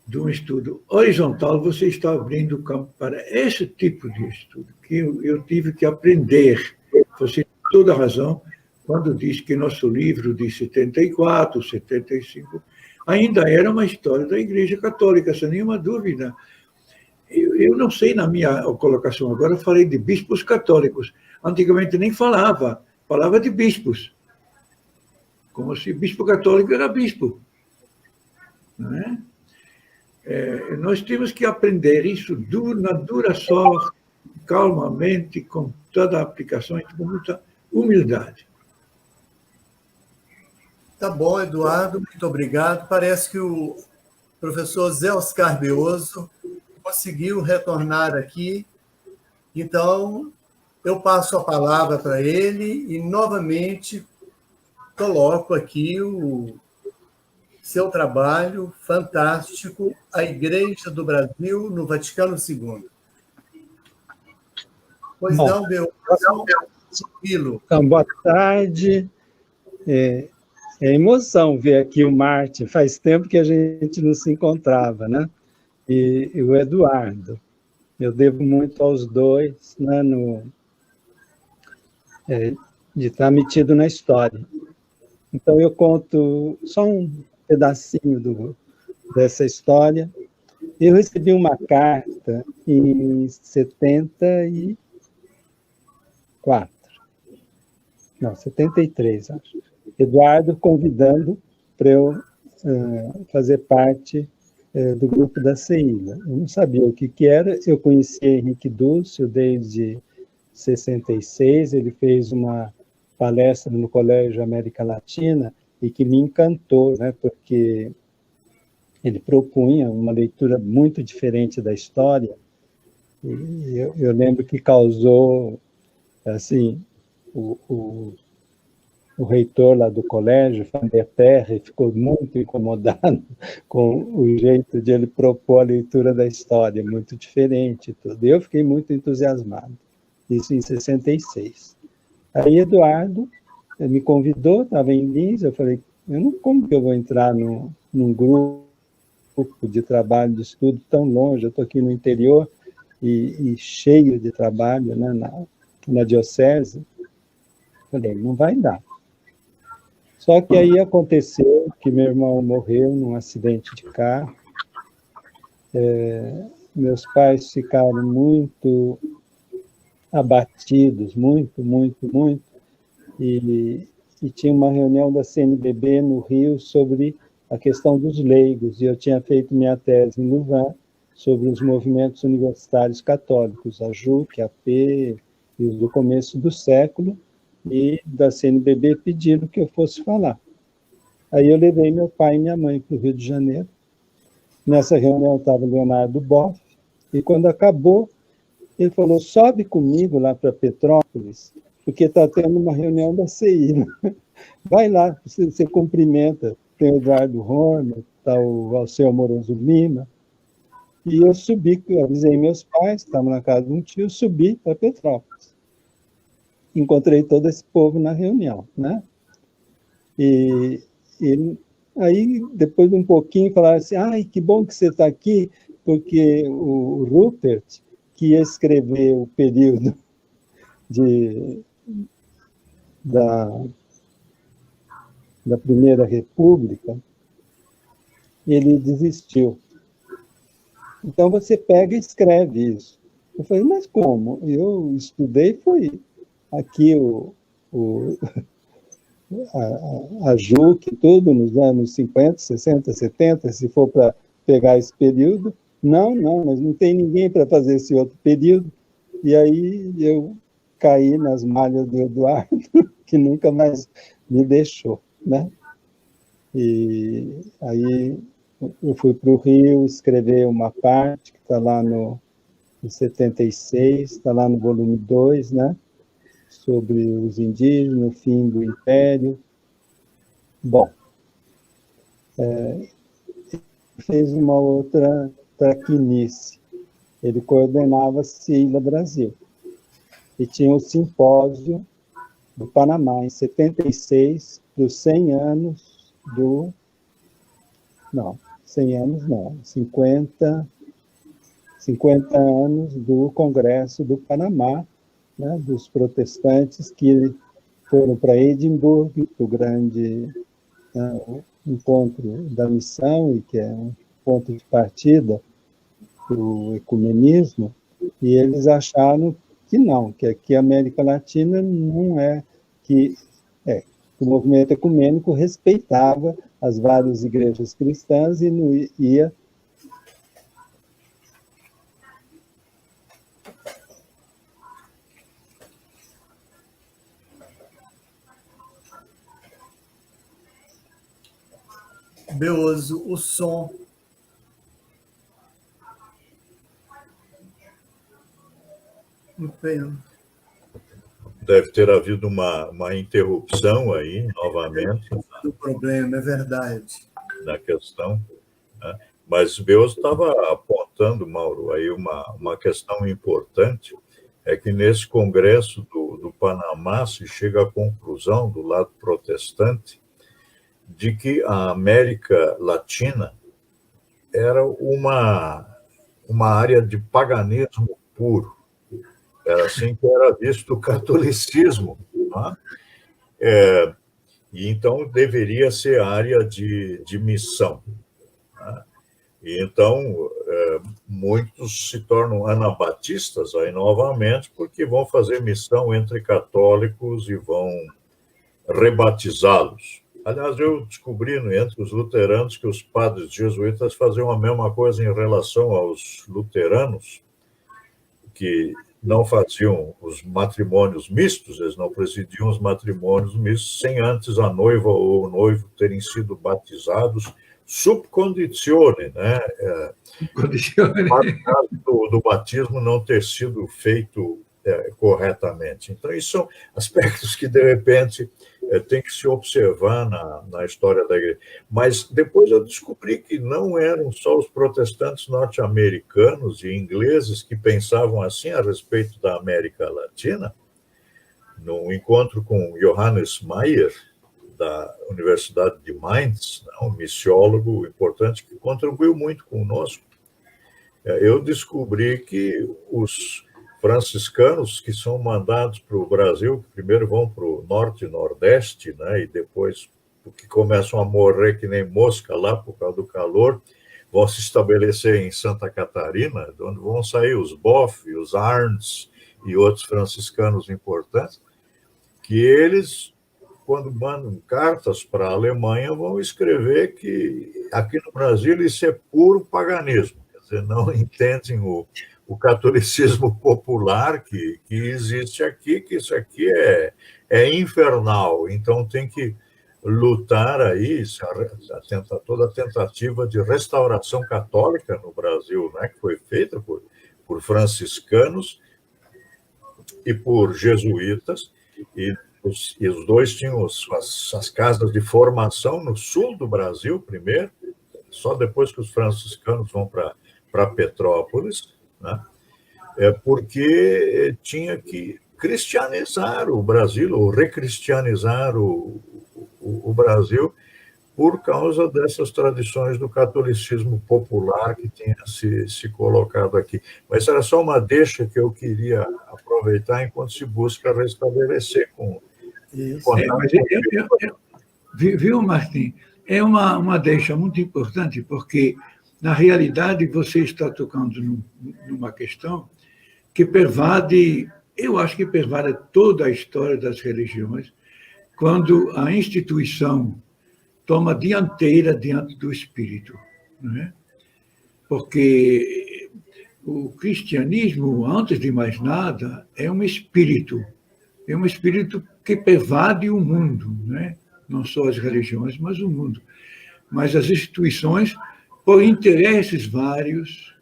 de um estudo horizontal, você está abrindo o campo para esse tipo de estudo, que eu tive que aprender. Você tem toda a razão quando diz que nosso livro de 74, 75, ainda era uma história da Igreja Católica, sem nenhuma dúvida. Eu não sei, na minha colocação agora, eu falei de bispos católicos. Antigamente nem falava de bispos. Como se bispo católico era bispo. Não é? Nós temos que aprender isso na dura sorte, calmamente, com toda a aplicação e com muita humildade. Tá bom, Eduardo, muito obrigado. Parece que o professor Zé Oscar Beoso conseguiu retornar aqui. Então, eu passo a palavra para ele e, novamente, coloco aqui o seu trabalho fantástico, A Igreja do Brasil no Vaticano II. Pois bom, não, Beoso, tranquilo. Então, boa tarde. É emoção ver aqui o Martin. Faz tempo que a gente não se encontrava, né? E o Eduardo. Eu devo muito aos dois, né, de estar metido na história. Então, eu conto só um pedacinho dessa história. Eu recebi uma carta em 73, acho. Eduardo convidando para eu fazer parte do grupo da CEILA. Eu não sabia o que era, eu conhecia Henrique Dúcio desde 66, ele fez uma palestra no Colégio América Latina e que me encantou, né, porque ele propunha uma leitura muito diferente da história, e eu lembro que causou, assim, o reitor lá do colégio, Van der Terre, ficou muito incomodado com o jeito de ele propor a leitura da história, muito diferente e tudo. Eu fiquei muito entusiasmado, isso em 66. Aí Eduardo me convidou, estava em Lins, eu falei, como que eu vou entrar num grupo de trabalho, de estudo tão longe, eu estou aqui no interior e cheio de trabalho, né, na diocese. Falei, não vai dar. Só que aí aconteceu que meu irmão morreu num acidente de carro. Meus pais ficaram muito abatidos, muito, muito, muito. E tinha uma reunião da CNBB no Rio sobre a questão dos leigos. E eu tinha feito minha tese em Louvain sobre os movimentos universitários católicos, a JUC, a AP, e os do começo do século. E da CNBB pediram que eu fosse falar. Aí eu levei meu pai e minha mãe para o Rio de Janeiro. Nessa reunião estava Leonardo Boff, e quando acabou, ele falou, sobe comigo lá para Petrópolis, porque está tendo uma reunião da CI. Vai lá, você cumprimenta. Tem o Eduardo Horner, está o Alceu Amoroso Lima. E eu subi, eu avisei meus pais, estavam na casa de um tio, subi para Petrópolis. Encontrei todo esse povo na reunião, né? E aí, depois de um pouquinho, falaram assim, ai, que bom que você está aqui, porque o Rupert, que ia escrever o período da Primeira República, ele desistiu. Então, você pega e escreve isso. Eu falei, mas como? Eu estudei, foi aqui a JUC, tudo, nos anos 50, 60, 70, se for para pegar esse período. Não, mas não tem ninguém para fazer esse outro período. E aí eu caí nas malhas do Eduardo, que nunca mais me deixou, né? E aí eu fui para o Rio escrever uma parte que está lá em 76, está lá no volume 2, né? Sobre os indígenas, o fim do Império. Bom, fez uma outra traquinice. Ele coordenava a CIILA Brasil. E tinha o simpósio do Panamá, em 76, dos 100 anos do... Não, 100 anos não, 50 anos do Congresso do Panamá, né, dos protestantes que foram para Edimburgo, o grande encontro da missão, e que é um ponto de partida para o ecumenismo, e eles acharam que não, que aqui a América Latina não é, que o movimento ecumênico respeitava as várias igrejas cristãs e não ia... Beoso, o som. Deve ter havido uma interrupção aí, novamente. O problema, é verdade. Na questão, né? Mas o Beoso estava apontando, Mauro, aí uma questão importante, é que nesse congresso do Panamá se chega à conclusão, do lado protestante, de que a América Latina era uma área de paganismo puro. Era assim que era visto o catolicismo. Né? E então deveria ser área de missão. Né? E então muitos se tornam anabatistas aí novamente, porque vão fazer missão entre católicos e vão rebatizá-los. Aliás, eu descobri entre os luteranos que os padres jesuítas faziam a mesma coisa em relação aos luteranos, que não faziam os matrimônios mistos, eles não presidiam os matrimônios mistos sem antes a noiva ou o noivo terem sido batizados sub conditione, né? Do batismo não ter sido feito corretamente. Então, isso são aspectos que, de repente, tem que se observar na história da igreja. Mas depois eu descobri que não eram só os protestantes norte-americanos e ingleses que pensavam assim a respeito da América Latina. No encontro com Johannes Meyer, da Universidade de Mainz, um missiólogo importante que contribuiu muito conosco, eu descobri que os franciscanos que são mandados para o Brasil, que primeiro vão para o norte e nordeste, né, e depois, porque começam a morrer que nem mosca lá por causa do calor, vão se estabelecer em Santa Catarina, de onde vão sair os Boff, os Arns e outros franciscanos importantes, que eles, quando mandam cartas para a Alemanha, vão escrever que aqui no Brasil isso é puro paganismo, quer dizer, não entendem o catolicismo popular que existe aqui, que isso aqui é infernal, então tem que lutar aí, toda a tentativa de restauração católica no Brasil, né, que foi feita por franciscanos e por jesuítas, e os dois tinham as casas de formação no sul do Brasil primeiro, só depois que os franciscanos vão para Petrópolis, né? Porque tinha que cristianizar o Brasil, ou recristianizar o Brasil, por causa dessas tradições do catolicismo popular que tinha se colocado aqui. Mas era só uma deixa que eu queria aproveitar enquanto se busca restabelecer com... Viu, Martim? É uma deixa muito importante, porque, na realidade, você está tocando numa questão que pervade, eu acho que pervade toda a história das religiões, quando a instituição toma dianteira diante do espírito, não é? Porque o cristianismo, antes de mais nada, é um espírito que pervade o mundo, né? Não só as religiões, mas o mundo. Mas as instituições, por interesses vários,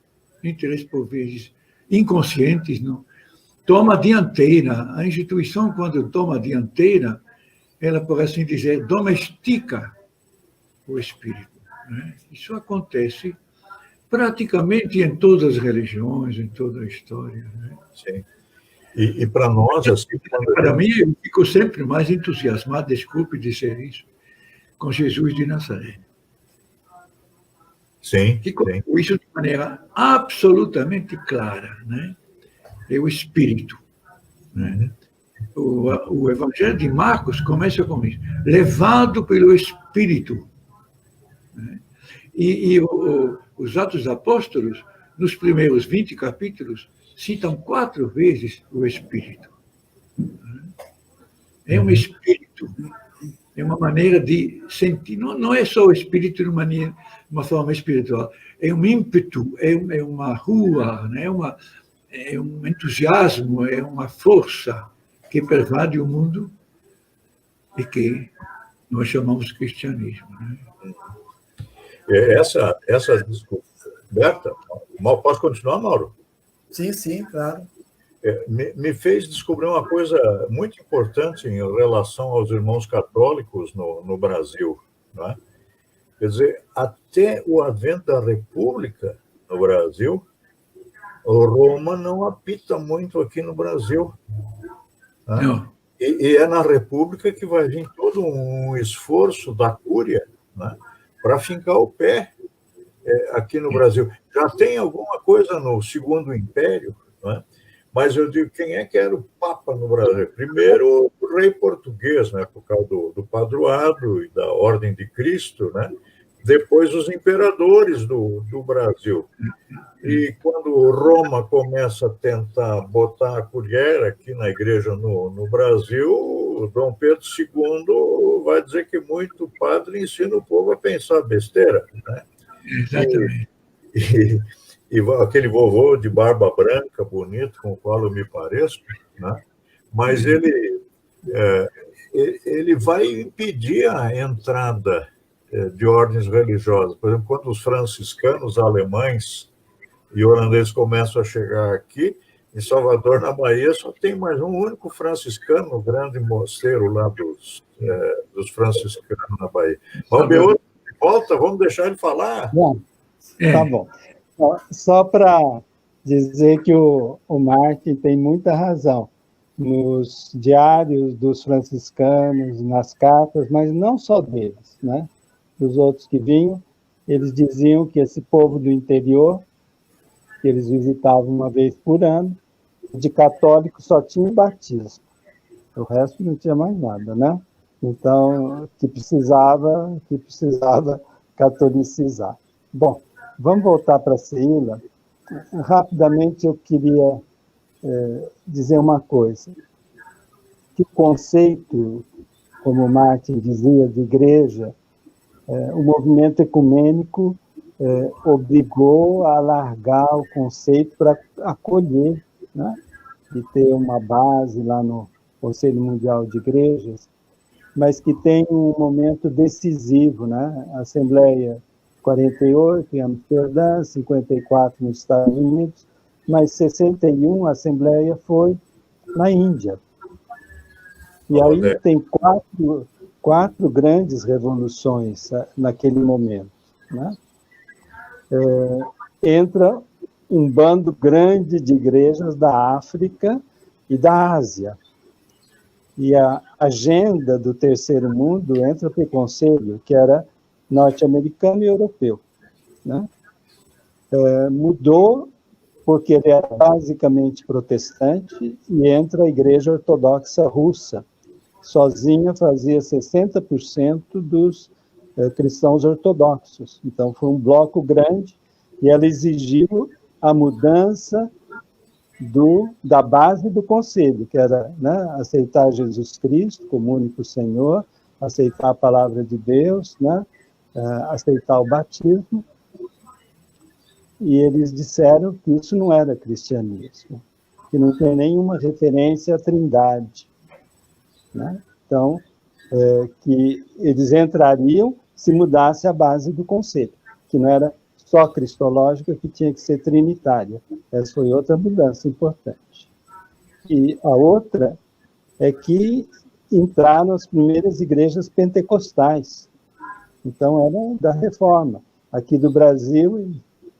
interesses por vezes inconscientes, não, toma a dianteira. A instituição, quando toma a dianteira, ela, por assim dizer, domestica o espírito, né? Isso acontece praticamente em todas as religiões, em toda a história, né? Sim. E para nós, assim, para mim, eu fico sempre mais entusiasmado, desculpe dizer isso, com Jesus de Nazaré. Sim, que colocou isso de maneira absolutamente clara, né? É o Espírito, né? O Evangelho de Marcos começa com isso, levado pelo Espírito, né? Os Atos dos Apóstolos, nos primeiros 20 capítulos, citam 4 vezes o Espírito. É um Espírito, é uma maneira de sentir. Não é só o Espírito de uma forma espiritual, é um ímpeto, é uma rua, né? É um entusiasmo, é uma força que pervade o mundo e que nós chamamos cristianismo, né? Essa descoberta, posso continuar, Mauro? Sim, sim, claro. Me fez descobrir uma coisa muito importante em relação aos irmãos católicos no Brasil, né? Quer dizer, até o advento da República no Brasil, Roma não apita muito aqui no Brasil, né? E é na República que vai vir todo um esforço da Cúria, né, para fincar o pé aqui no Brasil. Já tem alguma coisa no Segundo Império, né? Mas eu digo, quem é que era o Papa no Brasil? Primeiro, o rei português, né, por causa do padroado e da Ordem de Cristo, né? Depois, os imperadores do Brasil. E quando Roma começa a tentar botar a colher aqui na igreja no Brasil, Dom Pedro II vai dizer que muito padre ensina o povo a pensar besteira, né? Exatamente. E aquele vovô de barba branca, bonito, com o qual eu me pareço, né? Mas ele vai impedir a entrada de ordens religiosas. Por exemplo, quando os franciscanos alemães e holandeses começam a chegar aqui, em Salvador, na Bahia, só tem mais um único franciscano, o grande mosteiro lá dos franciscanos na Bahia. Vamos volta, vamos deixar ele falar. Bom, tá bom. Só para dizer que o Martin tem muita razão. Nos diários dos franciscanos, nas cartas, mas não só deles, né? Dos outros que vinham, eles diziam que esse povo do interior, que eles visitavam uma vez por ano, de católico só tinha batismo. O resto não tinha mais nada, né? Então, que precisava catolicizar. Bom, vamos voltar para a Seila. Rapidamente, eu queria dizer uma coisa. Que o conceito, como Martin dizia, de igreja, o movimento ecumênico obrigou a alargar o conceito para acolher, né? E ter uma base lá no Conselho Mundial de Igrejas, mas que tem um momento decisivo, né? A Assembleia 48 em Amsterdã, 54 nos Estados Unidos, mas 61 a Assembleia foi na Índia. E aí tem quatro grandes revoluções naquele momento, né? Entra um bando grande de igrejas da África e da Ásia. E a agenda do terceiro mundo entra para o Conselho, que era norte-americano e europeu, né? Mudou porque ele era basicamente protestante e entra a Igreja Ortodoxa Russa. Sozinha fazia 60% dos cristãos ortodoxos. Então, foi um bloco grande e ela exigiu a mudança da base do conselho, que era, né, aceitar Jesus Cristo como único Senhor, aceitar a palavra de Deus, né, aceitar o batismo, e eles disseram que isso não era cristianismo, que não tem nenhuma referência à Trindade, né? Então, que eles entrariam se mudasse a base do conceito, que não era só cristológica, que tinha que ser trinitária. Essa foi outra mudança importante. E a outra é que entraram as primeiras igrejas pentecostais. Então, eram da Reforma. Aqui do Brasil,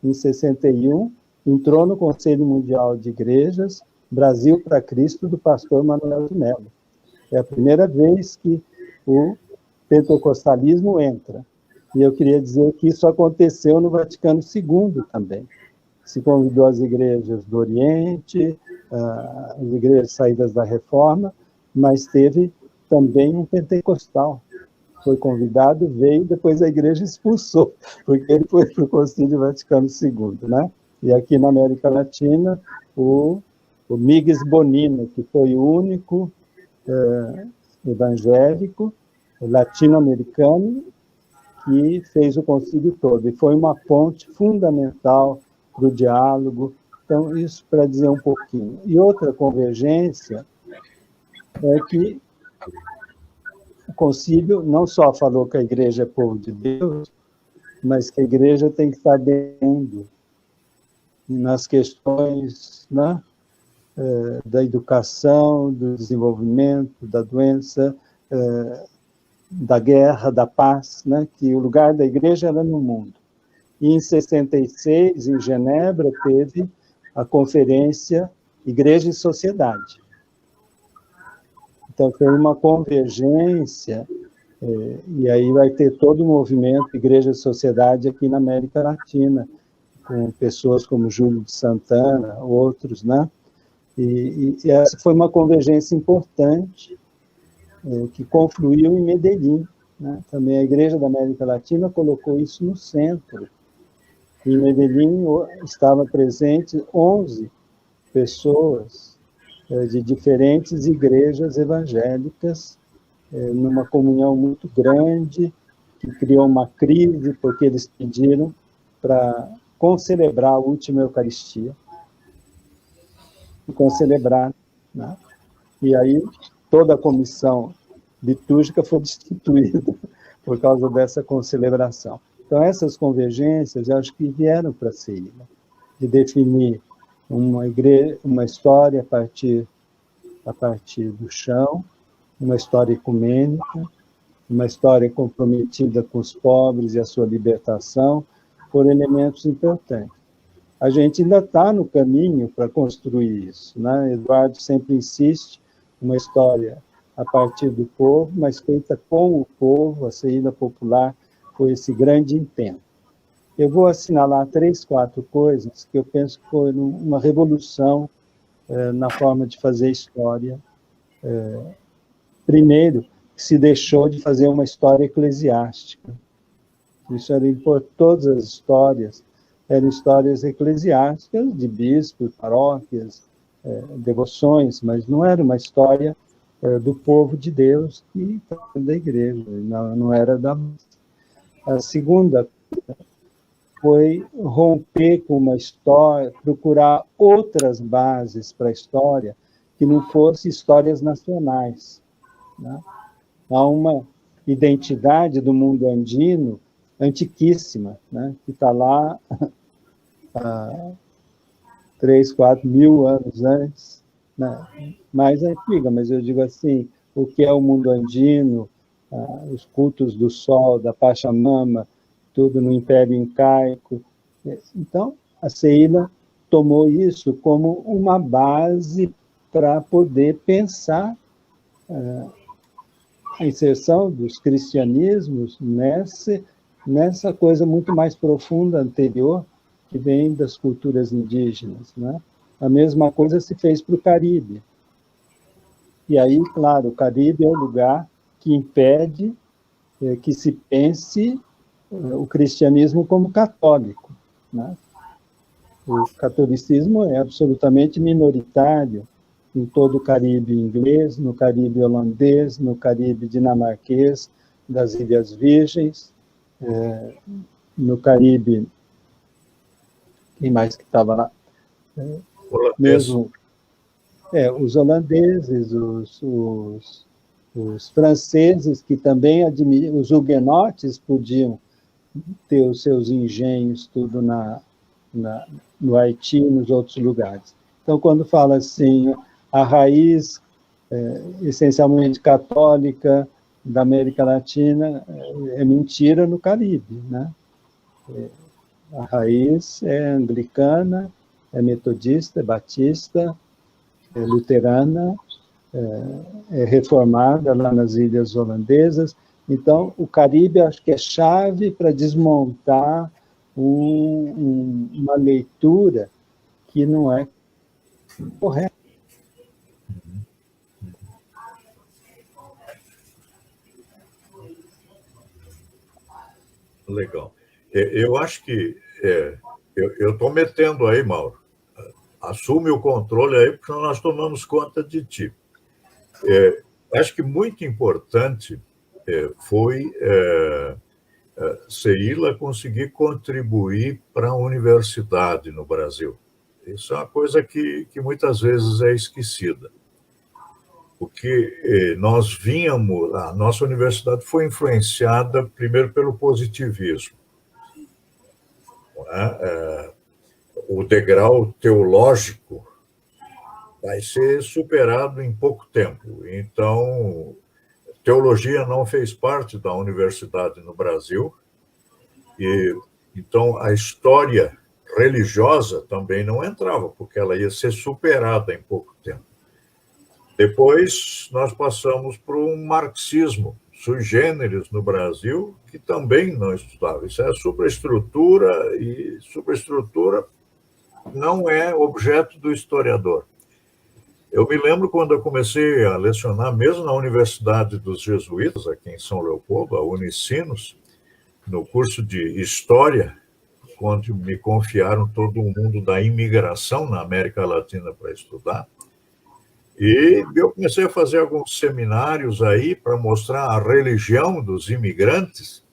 em 61, entrou no Conselho Mundial de Igrejas Brasil para Cristo, do pastor Manuel de Mello. É a primeira vez que o pentecostalismo entra. E eu queria dizer que isso aconteceu no Vaticano II também. Se convidou as igrejas do Oriente, as igrejas saídas da Reforma, mas teve também um pentecostal. Foi convidado, veio, depois a igreja expulsou, porque ele foi para o Concílio Vaticano II, né? E aqui na América Latina, o Miguel Bonino, que foi o único evangélico latino-americano que fez o concílio todo, e foi uma ponte fundamental para o diálogo. Então, isso para dizer um pouquinho. E outra convergência é que o concílio não só falou que a igreja é povo de Deus, mas que a igreja tem que estar dentro nas questões, né, da educação, do desenvolvimento, da doença, da guerra, da paz, né, que o lugar da igreja era no mundo. E em 66, em Genebra, teve a conferência Igreja e Sociedade. Então, foi uma convergência, e aí vai ter todo o movimento Igreja e Sociedade aqui na América Latina, com pessoas como Júlio de Santana, outros, né? E essa foi uma convergência importante, que confluiu em Medellín, né? Também a Igreja da América Latina colocou isso no centro. Em Medellín estava presente 11 pessoas de diferentes igrejas evangélicas, numa comunhão muito grande, que criou uma crise, porque eles pediram para concelebrar a última Eucaristia, e concelebrar, né? E aí toda a comissão litúrgica foi destituída por causa dessa concelebração. Então, essas convergências, eu acho que vieram para a CEILA, de definir uma história a partir do chão, uma história ecumênica, uma história comprometida com os pobres e a sua libertação, por elementos importantes. A gente ainda está no caminho para construir isso, né? Eduardo sempre insiste, uma história a partir do povo, mas feita com o povo. A CEILA Popular foi esse grande intento. Eu vou assinalar 3, 4 coisas que eu penso que foi uma revolução na forma de fazer história. Primeiro, se deixou de fazer uma história eclesiástica. Isso era importante. Todas as histórias eram histórias eclesiásticas, de bispos, paróquias, devoções, mas não era uma história do povo de Deus e da igreja, não era da... A segunda foi romper com uma história, procurar outras bases para a história que não fossem histórias nacionais, né? Há uma identidade do mundo andino antiquíssima, né? Que está lá há 3, 4 mil anos antes, né? Mais antiga, mas eu digo assim, o que é o mundo andino, os cultos do sol, da Pachamama, tudo no Império Incaico. Então, a CEILA tomou isso como uma base para poder pensar a inserção dos cristianismos nessa coisa muito mais profunda, anterior, que vem das culturas indígenas, né? A mesma coisa se fez para o Caribe. E aí, claro, o Caribe é o lugar que impede que se pense o cristianismo como católico, né? o catolicismo é absolutamente minoritário em todo o Caribe inglês, no Caribe holandês, no Caribe dinamarquês, das Ilhas Virgens, no Caribe, quem mais que estava lá? Mesmo os holandeses, os franceses, que também os huguenotes podiam ter os seus engenhos tudo no Haiti e nos outros lugares. Então, quando fala assim, a raiz essencialmente católica da América Latina, é mentira no Caribe, né? A raiz é anglicana, é metodista, é batista, é luterana, é reformada lá nas Ilhas Holandesas. Então, o Caribe acho que é chave para desmontar uma leitura que não é correta. Legal. Eu acho que eu estou metendo aí, Mauro. Assume o controle aí, porque nós tomamos conta de ti. Acho que muito importante foi Ceila conseguir contribuir para a universidade no Brasil. Isso é uma coisa que muitas vezes é esquecida. Porque nós vínhamos, a nossa universidade foi influenciada primeiro pelo positivismo. O degrau teológico vai ser superado em pouco tempo. Então, teologia não fez parte da universidade no Brasil, e então a história religiosa também não entrava, porque ela ia ser superada em pouco tempo. Depois, nós passamos por um marxismo sui generis no Brasil, que também não estudava. Isso é superestrutura, e superestrutura não é objeto do historiador. Eu me lembro quando eu comecei a lecionar, mesmo na Universidade dos Jesuítas, aqui em São Leopoldo, a Unicinos, no curso de História, quando me confiaram todo o mundo da imigração na América Latina para estudar. E eu comecei a fazer alguns seminários aí para mostrar a religião dos imigrantes.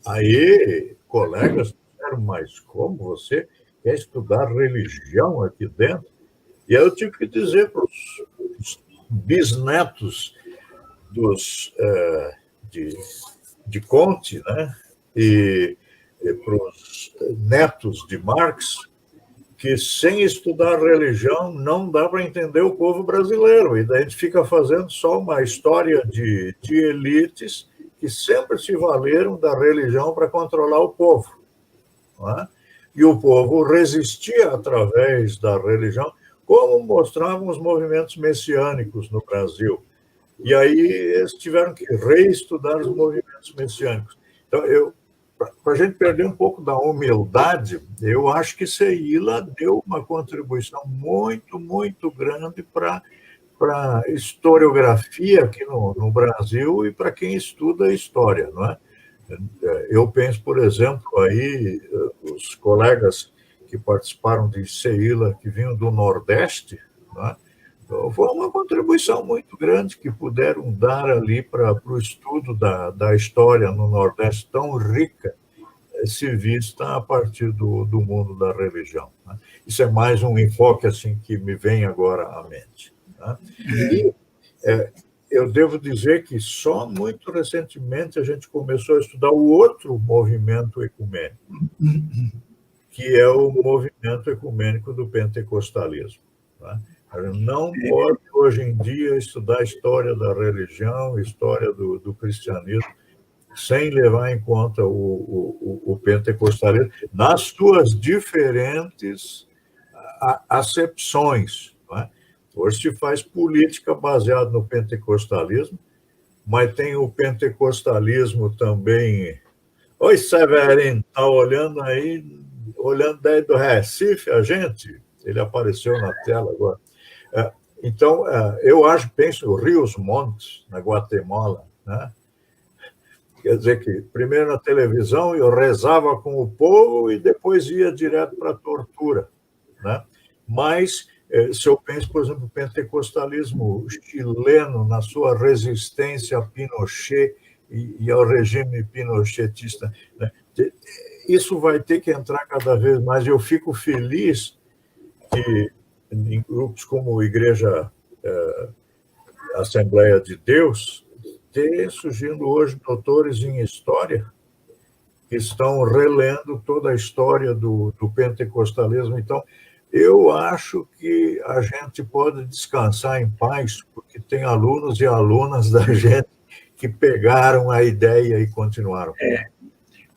Aí, colegas disseram, mas como você quer estudar religião aqui dentro? E aí eu tive que dizer para os bisnetos de Comte, né? E para os netos de Marx, que sem estudar religião não dá para entender o povo brasileiro. E daí a gente fica fazendo só uma história de elites que sempre se valeram da religião para controlar o povo. Não é? E o povo resistia através da religião, como mostravam os movimentos messiânicos no Brasil. E aí eles tiveram que reestudar os movimentos messiânicos. Então, para a gente perder um pouco da humildade, eu acho que Ceila deu uma contribuição muito, muito grande para a historiografia aqui no Brasil e para quem estuda a história, não é? Eu penso, por exemplo, aí os colegas que participaram de Ceila, que vinham do Nordeste, não é? Foi uma contribuição muito grande que puderam dar ali para o estudo da história no Nordeste, tão rica, se vista a partir do mundo da religião. Né? Isso é mais um enfoque assim, que me vem agora à mente. Né? E eu devo dizer que só muito recentemente a gente começou a estudar o outro movimento ecumênico, que é o movimento ecumênico do pentecostalismo. Né? Não pode, hoje em dia, estudar a história da religião, história do cristianismo, sem levar em conta o pentecostalismo, nas suas diferentes acepções. Né? Hoje se faz política baseada no pentecostalismo, mas tem o pentecostalismo também. Oi, Severino, está olhando aí daí do Recife, a gente? Ele apareceu na tela agora. Então, eu penso o Rios Montes, na Guatemala, né? Quer dizer que primeiro na televisão eu rezava com o povo e depois ia direto para a tortura, né? Mas se eu penso, por exemplo, o pentecostalismo chileno na sua resistência a Pinochet e ao regime pinochetista, né? Isso vai ter que entrar cada vez mais. Eu fico feliz que em grupos como a Igreja Assembleia de Deus ter surgindo hoje doutores em história que estão relendo toda a história do pentecostalismo. Então, eu acho que a gente pode descansar em paz, porque tem alunos e alunas da gente que pegaram a ideia e continuaram.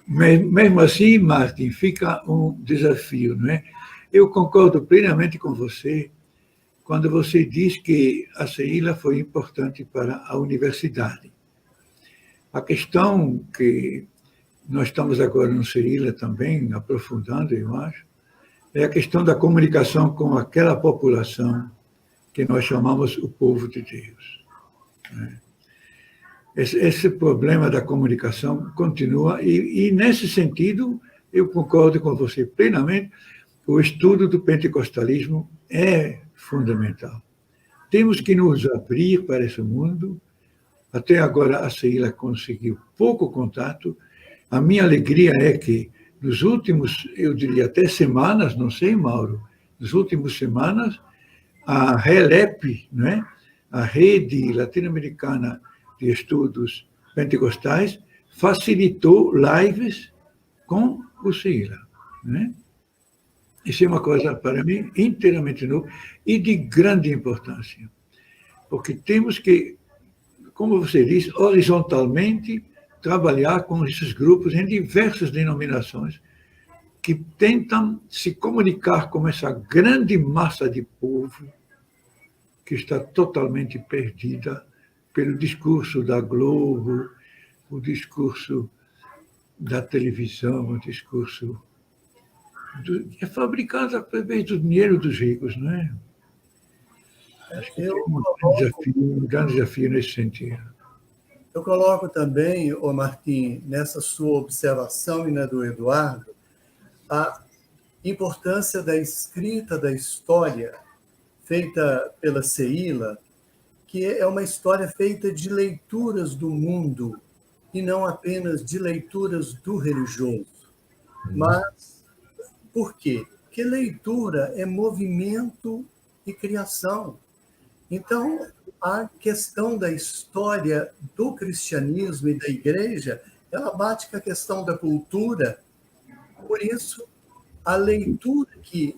Mesmo assim, Martin, fica um desafio, não é? Eu concordo plenamente com você quando você diz que a CEILA foi importante para a universidade. A questão que nós estamos agora no CEILA também, aprofundando, eu acho, é a questão da comunicação com aquela população que nós chamamos o povo de Deus. Esse problema da comunicação continua, e nesse sentido, eu concordo com você plenamente, o estudo do pentecostalismo é fundamental. Temos que nos abrir para esse mundo. Até agora a CEILA conseguiu pouco contato. A minha alegria é que nos últimos, eu diria até semanas, não sei, Mauro, nas últimas semanas, a RELEP, né, a Rede Latino-Americana de Estudos Pentecostais, facilitou lives com o CEILA, né? Isso é uma coisa, para mim, inteiramente nova e de grande importância, porque temos que, como você diz, horizontalmente trabalhar com esses grupos em diversas denominações que tentam se comunicar com essa grande massa de povo que está totalmente perdida pelo discurso da Globo, o discurso da televisão, o discurso é fabricado através do dinheiro dos ricos, não é? Acho que tem um grande desafio nesse sentido. Eu coloco também, ô Martim, nessa sua observação e na do Eduardo, a importância da escrita da história feita pela CEILA, que é uma história feita de leituras do mundo e não apenas de leituras do religioso. Mas por quê? Porque leitura é movimento e criação. Então, a questão da história do cristianismo e da igreja, ela bate com a questão da cultura. Por isso, a leitura que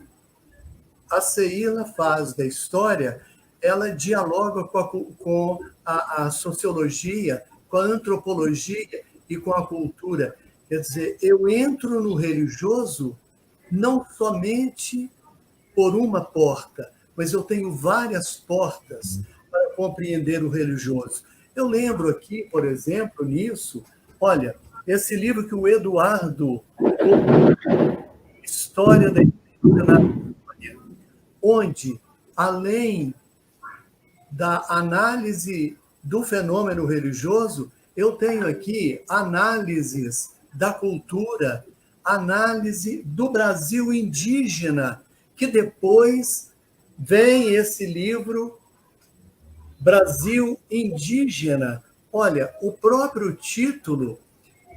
a CEILA faz da história, ela dialoga com a sociologia, com a antropologia e com a cultura. Quer dizer, eu entro no religioso não somente por uma porta, mas eu tenho várias portas para compreender o religioso. Eu lembro aqui, por exemplo, nisso, olha, esse livro que o Eduardo, História da Igreja na História, onde, além da análise do fenômeno religioso, eu tenho aqui análises da cultura, análise do Brasil indígena, que depois vem esse livro, Brasil Indígena. Olha, o próprio título,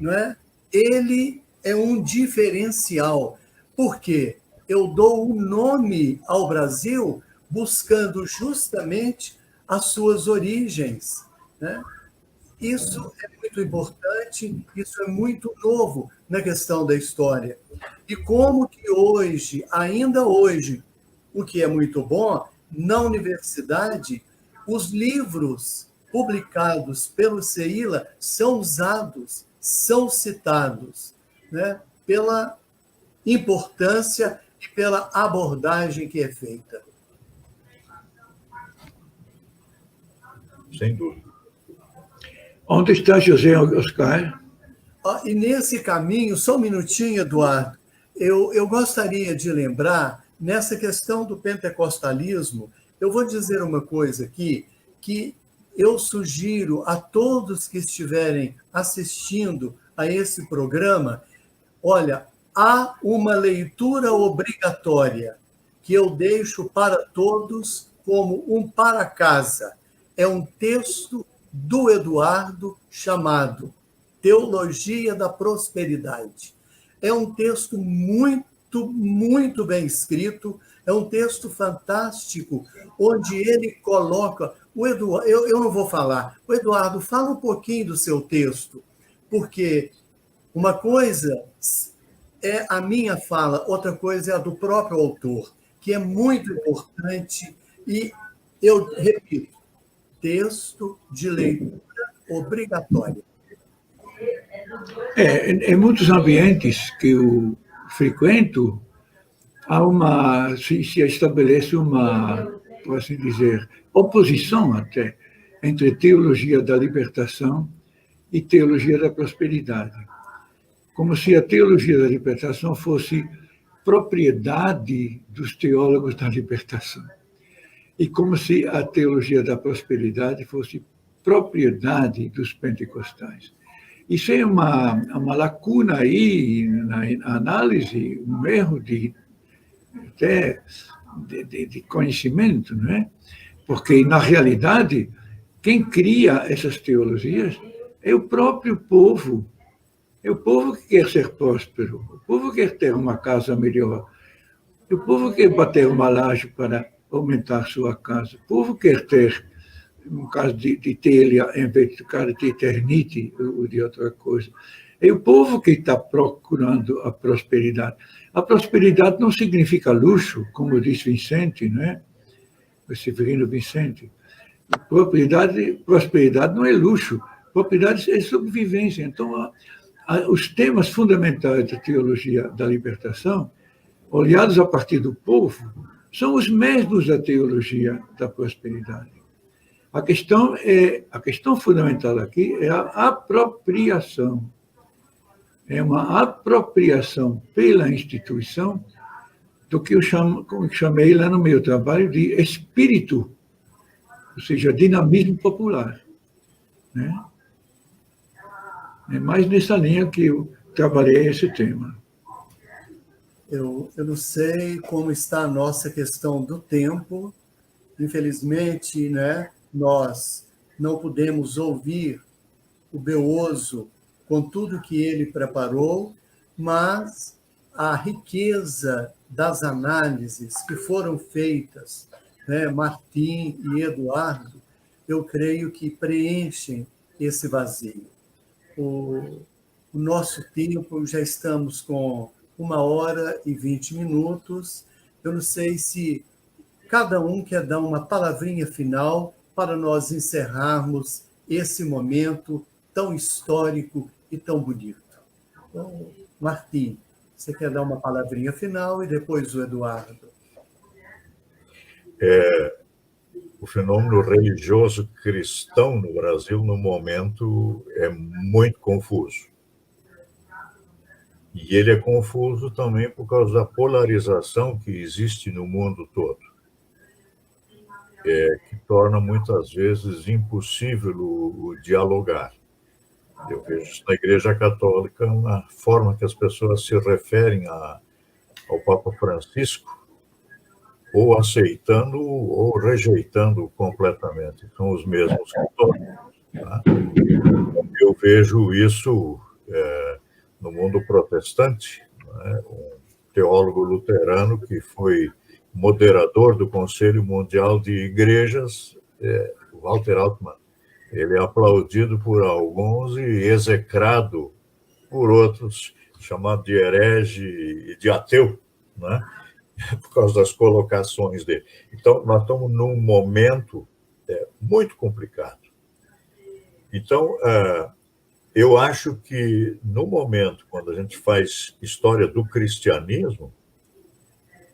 não é? Ele é um diferencial. Por quê? Eu dou um nome ao Brasil buscando justamente as suas origens, né? Isso é muito importante, isso é muito novo na questão da história. E como que hoje, ainda hoje, o que é muito bom, na universidade, os livros publicados pelo CEILA são usados, são citados, né, pela importância e pela abordagem que é feita. Sem dúvida. Onde está José Oscar? E nesse caminho, só um minutinho, Eduardo, eu gostaria de lembrar, nessa questão do pentecostalismo, eu vou dizer uma coisa aqui, que eu sugiro a todos que estiverem assistindo a esse programa, olha, há uma leitura obrigatória que eu deixo para todos como um para casa. É um texto do Eduardo chamado Teologia da Prosperidade. É um texto muito, muito bem escrito, é um texto fantástico, onde ele coloca... O Eduardo, eu não vou falar. O Eduardo, fala um pouquinho do seu texto, porque uma coisa é a minha fala, outra coisa é a do próprio autor, que é muito importante, e eu repito, texto de leitura obrigatória. Em muitos ambientes que eu frequento, se estabelece uma, por assim dizer, oposição até entre teologia da libertação e teologia da prosperidade. Como se a teologia da libertação fosse propriedade dos teólogos da libertação. E como se a teologia da prosperidade fosse propriedade dos pentecostais. Isso é uma lacuna aí na análise, um erro até de conhecimento, não é? Porque, na realidade, quem cria essas teologias é o próprio povo. É o povo que quer ser próspero, o povo quer ter uma casa melhor, o povo quer bater uma laje para aumentar sua casa, o povo quer ter, no caso de telha, em vez de cara de eternite ou de outra coisa. É o povo que está procurando a prosperidade. A prosperidade não significa luxo, como diz Vicente, não é? O Severino Vicente. Prosperidade não é luxo, prosperidade é sobrevivência. Então, os temas fundamentais da teologia da libertação, olhados a partir do povo, são os mesmos da teologia da prosperidade. A questão fundamental aqui é a apropriação. É uma apropriação pela instituição do que eu chamei lá no meu trabalho de espírito, ou seja, dinamismo popular. Né? É mais nessa linha que eu trabalhei esse tema. Eu não sei como está a nossa questão do tempo. Infelizmente, né, nós não pudemos ouvir o Beoso com tudo que ele preparou, mas a riqueza das análises que foram feitas, né, Martim e Eduardo, eu creio que preenchem esse vazio. O nosso tempo, já estamos com 1h20. Eu não sei se cada um quer dar uma palavrinha final para nós encerrarmos esse momento tão histórico e tão bonito. Então, Martim, você quer dar uma palavrinha final e depois o Eduardo. O fenômeno religioso cristão no Brasil, no momento, é muito confuso. E ele é confuso também por causa da polarização que existe no mundo todo, que torna muitas vezes impossível o dialogar. Eu vejo isso na Igreja Católica, na forma que as pessoas se referem ao Papa Francisco, ou aceitando ou rejeitando completamente. São os mesmos católicos. Tá? Eu vejo isso no mundo protestante, né? Um teólogo luterano que foi moderador do Conselho Mundial de Igrejas, Walter Altman. Ele é aplaudido por alguns e execrado por outros, chamado de herege e de ateu, né? Por causa das colocações dele. Então, nós estamos num momento muito complicado. Então, eu acho que, no momento, quando a gente faz história do cristianismo,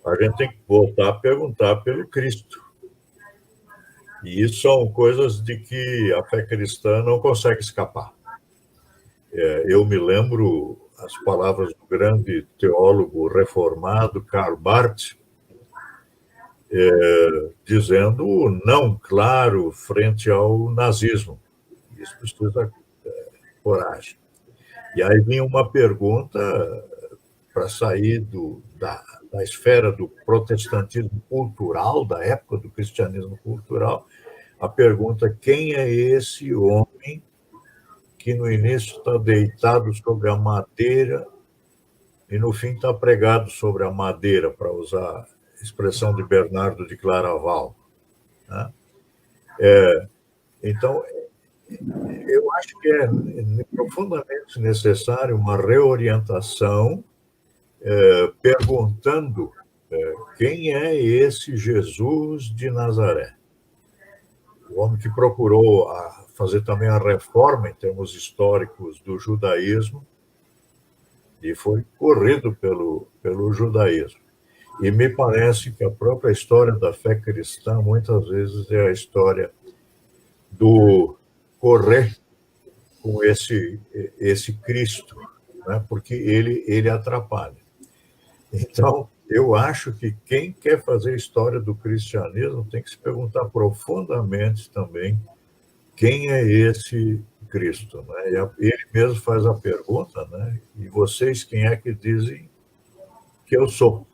a gente tem que voltar a perguntar pelo Cristo. E isso são coisas de que a fé cristã não consegue escapar. Eu me lembro as palavras do grande teólogo reformado Karl Barth, dizendo não claro frente ao nazismo. Isso precisa coragem. E aí vinha uma pergunta para sair da esfera do protestantismo cultural, da época do cristianismo cultural, a pergunta: quem é esse homem que no início está deitado sobre a madeira e no fim está pregado sobre a madeira, para usar a expressão de Bernardo de Claraval, né? Então, eu acho que é profundamente necessário uma reorientação, perguntando quem é esse Jesus de Nazaré, o homem que procurou fazer também a reforma em termos históricos do judaísmo e foi corrido pelo judaísmo. E me parece que a própria história da fé cristã muitas vezes é a história do correr com esse Cristo, né? Porque ele atrapalha. Então, eu acho que quem quer fazer a história do cristianismo tem que se perguntar profundamente também quem é esse Cristo, né? Ele mesmo faz a pergunta, né? E vocês, quem é que dizem que eu sou?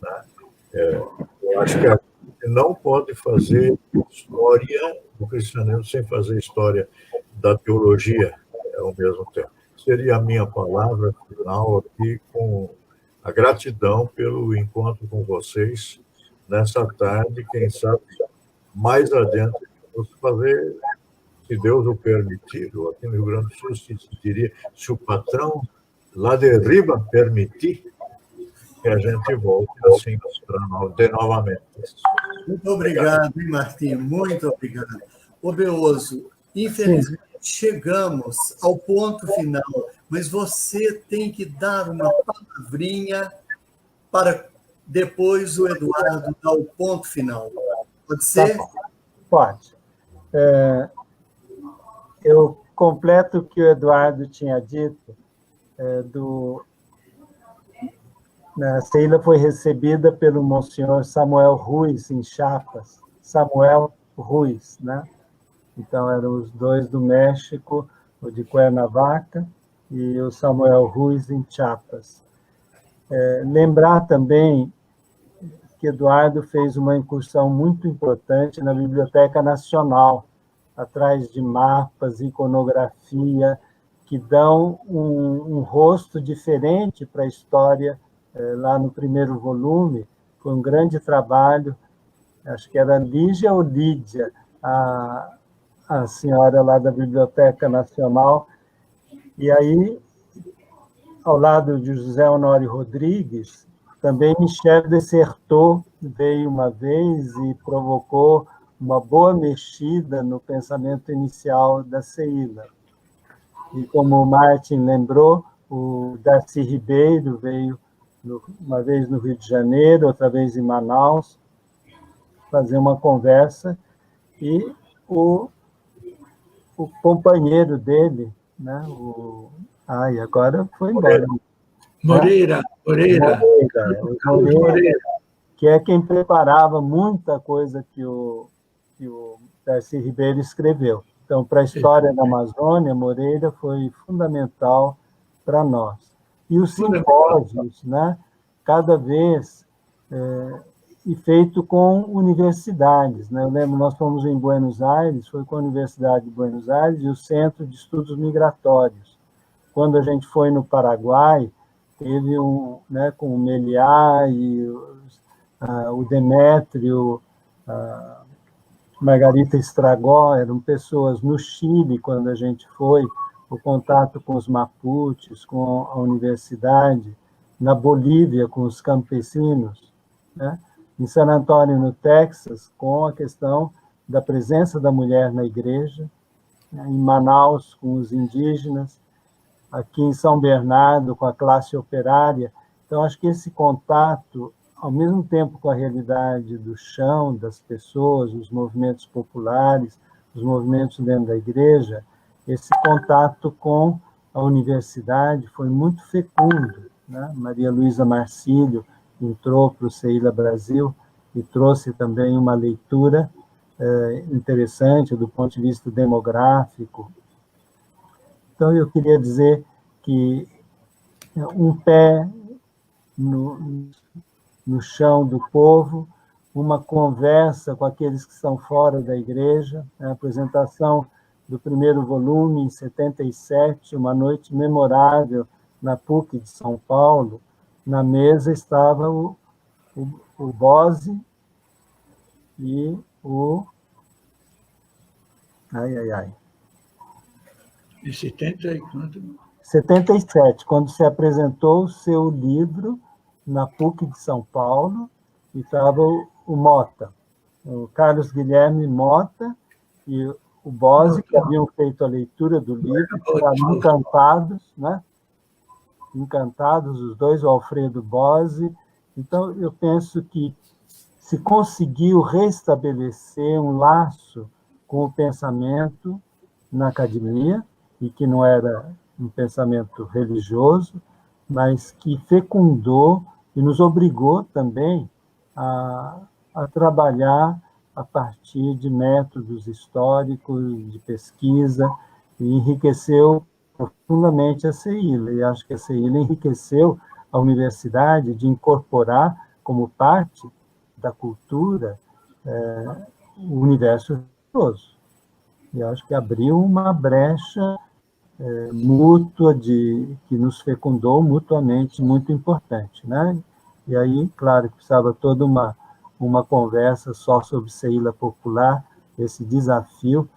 Né? Eu acho que a gente não pode fazer história do cristianismo sem fazer história da teologia ao mesmo tempo. Seria a minha palavra final aqui, com a gratidão pelo encontro com vocês nessa tarde. Quem sabe mais adiante vamos fazer, se Deus o permitir, ou aqui no Rio Grande do Sul se diria, se o patrão lá de riba permitir, que a gente volte assim de novamente. Muito obrigado, hein, Martim? Muito obrigado. Ô, Beoso, infelizmente chegamos ao ponto final, mas você tem que dar uma palavrinha para depois o Eduardo dar o ponto final. Pode ser? Tá, pode. Eu completo o que o Eduardo tinha dito. A Sheila foi recebida pelo Monsenhor Samuel Ruiz, em Chiapas. Samuel Ruiz, né? Então, eram os dois do México, o de Cuernavaca e o Samuel Ruiz, em Chiapas. Lembrar também que Eduardo fez uma incursão muito importante na Biblioteca Nacional, atrás de mapas, iconografia, que dão um rosto diferente para a história. Lá no primeiro volume, foi um grande trabalho, acho que era Lígia ou Lídia, a senhora lá da Biblioteca Nacional, e aí, ao lado de José Honório Rodrigues, também Michel Dessertot veio uma vez e provocou uma boa mexida no pensamento inicial da Sheila. E como o Martin lembrou, o Darcy Ribeiro veio uma vez no Rio de Janeiro, outra vez em Manaus, fazer uma conversa, e o companheiro dele, né, agora foi embora. Moreira, que é quem preparava muita coisa que o Darcy Ribeiro escreveu. Então, para a história da Amazônia, Moreira foi fundamental para nós. E os simpósios, né, cada vez e feito com universidades, né? Eu lembro, nós fomos em Buenos Aires, foi com a Universidade de Buenos Aires e o Centro de Estudos Migratórios. Quando a gente foi no Paraguai, teve né, com o Meliá e o Demétrio, Margarita Estragó, eram pessoas no Chile, quando a gente foi, o contato com os Mapuches, com a universidade, na Bolívia, com os campesinos, né? Em San Antônio, no Texas, com a questão da presença da mulher na igreja, né? Em Manaus, com os indígenas, aqui em São Bernardo, com a classe operária. Então, acho que esse contato, ao mesmo tempo com a realidade do chão, das pessoas, os movimentos populares, os movimentos dentro da igreja, esse contato com a universidade foi muito fecundo, né? Maria Luísa Marcílio entrou para o Sheila Brasil, e trouxe também uma leitura interessante do ponto de vista demográfico. Então, eu queria dizer que um pé no chão do povo, uma conversa com aqueles que estão fora da igreja, a apresentação do primeiro volume, em 77, uma noite memorável na PUC de São Paulo. Na mesa estava o Bose e o... Em 70 e quanto? 77, quando se apresentou o seu livro na PUC de São Paulo, e estava o Mota, o Carlos Guilherme Mota e o Bose, que haviam feito a leitura do livro, estavam encantados, né? Encantados, os dois, o Alfredo Bose. Então, eu penso que se conseguiu restabelecer um laço com o pensamento na academia, e que não era um pensamento religioso, mas que fecundou e nos obrigou também a trabalhar a partir de métodos históricos, de pesquisa, e enriqueceu profundamente a CEILA. E acho que a CEILA enriqueceu a universidade de incorporar como parte da cultura o universo religioso. E acho que abriu uma brecha mútua que nos fecundou mutuamente, muito importante, né? E aí, claro, que precisava toda uma conversa só sobre CEILA popular, esse desafio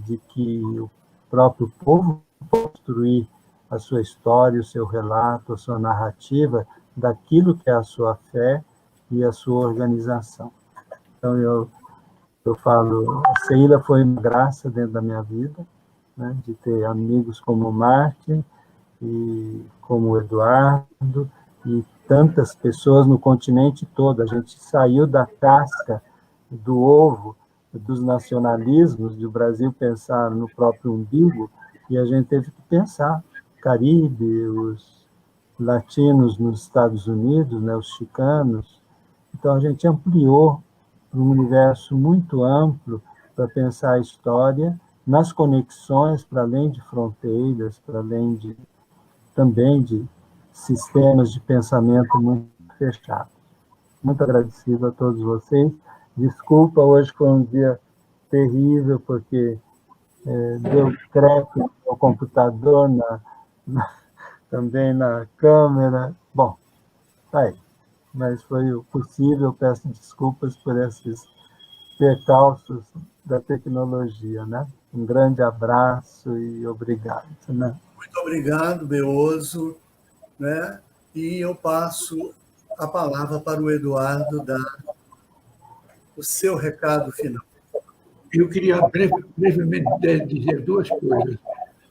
de que o próprio povo construir a sua história, o seu relato, a sua narrativa, daquilo que é a sua fé e a sua organização. Então, eu falo, a CEILA foi uma graça dentro da minha vida, né, de ter amigos como o Martin e como o Eduardo e tantas pessoas no continente todo. A gente saiu da casca do ovo dos nacionalismos, do Brasil pensar no próprio umbigo, e a gente teve que pensar Caribe, os latinos nos Estados Unidos, né, os chicanos. Então, a gente ampliou para um universo muito amplo para pensar a história nas conexões, para além de fronteiras, para além também de sistemas de pensamento muito fechados. Muito agradecido a todos vocês. Desculpa, hoje foi um dia terrível, porque deu crepe no computador, também na câmera. Bom, tá aí. Mas foi o possível. Peço desculpas por esses percalços da tecnologia, né? Um grande abraço e obrigado, né? Muito obrigado, Beoso, né? E eu passo a palavra para o Eduardo dar o seu recado final. Eu queria brevemente dizer duas coisas.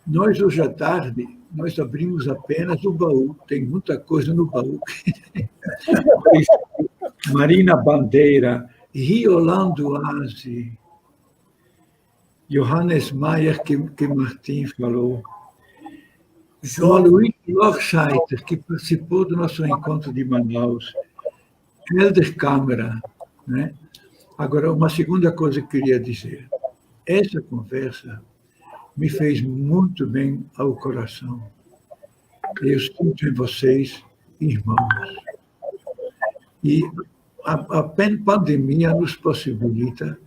Nós, hoje à tarde, nós abrimos apenas o baú. Tem muita coisa no baú. Marina Bandeira, Riolando Aze, Johannes Mayer, que Martim falou, João Luiz Lorscheiter, que participou do nosso encontro de Manaus, Helder Câmara, né? Agora, uma segunda coisa que eu queria dizer. Essa conversa me fez muito bem ao coração. Eu sinto em vocês, irmãos. E a pandemia nos possibilita,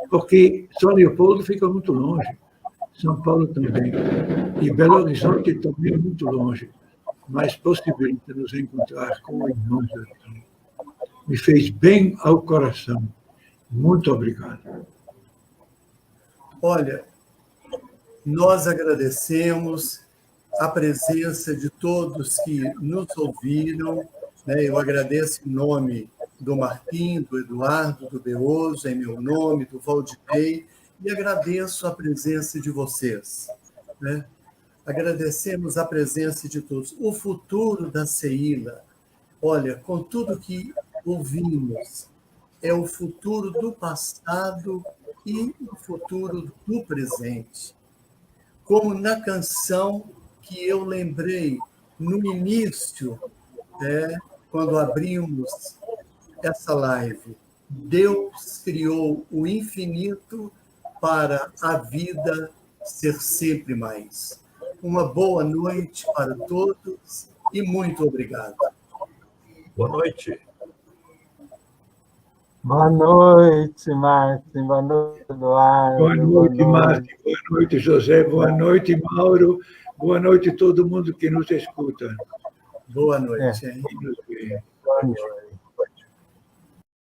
porque São Leopoldo fica muito longe, São Paulo também, e Belo Horizonte também é muito longe, mas possibilita nos encontrar com irmãos aqui. Me fez bem ao coração. Muito obrigado. Olha, nós agradecemos a presença de todos que nos ouviram, né? Eu agradeço em nome do Martim, do Eduardo, do Beoso, em meu nome, do Valdinei, e agradeço a presença de vocês, né? Agradecemos a presença de todos. O futuro da CEILA, olha, com tudo que ouvimos, é o futuro do passado e o futuro do presente. Como na canção que eu lembrei no início, quando abrimos essa live, Deus criou o infinito para a vida ser sempre mais. Uma boa noite para todos e muito obrigado. Boa noite. Boa noite, Martin. Boa noite, Eduardo. Boa noite, Martin. Boa noite, José. Boa noite, Mauro. Boa noite a todo mundo que nos escuta. Boa noite. Hein? E nos vê. Boa noite.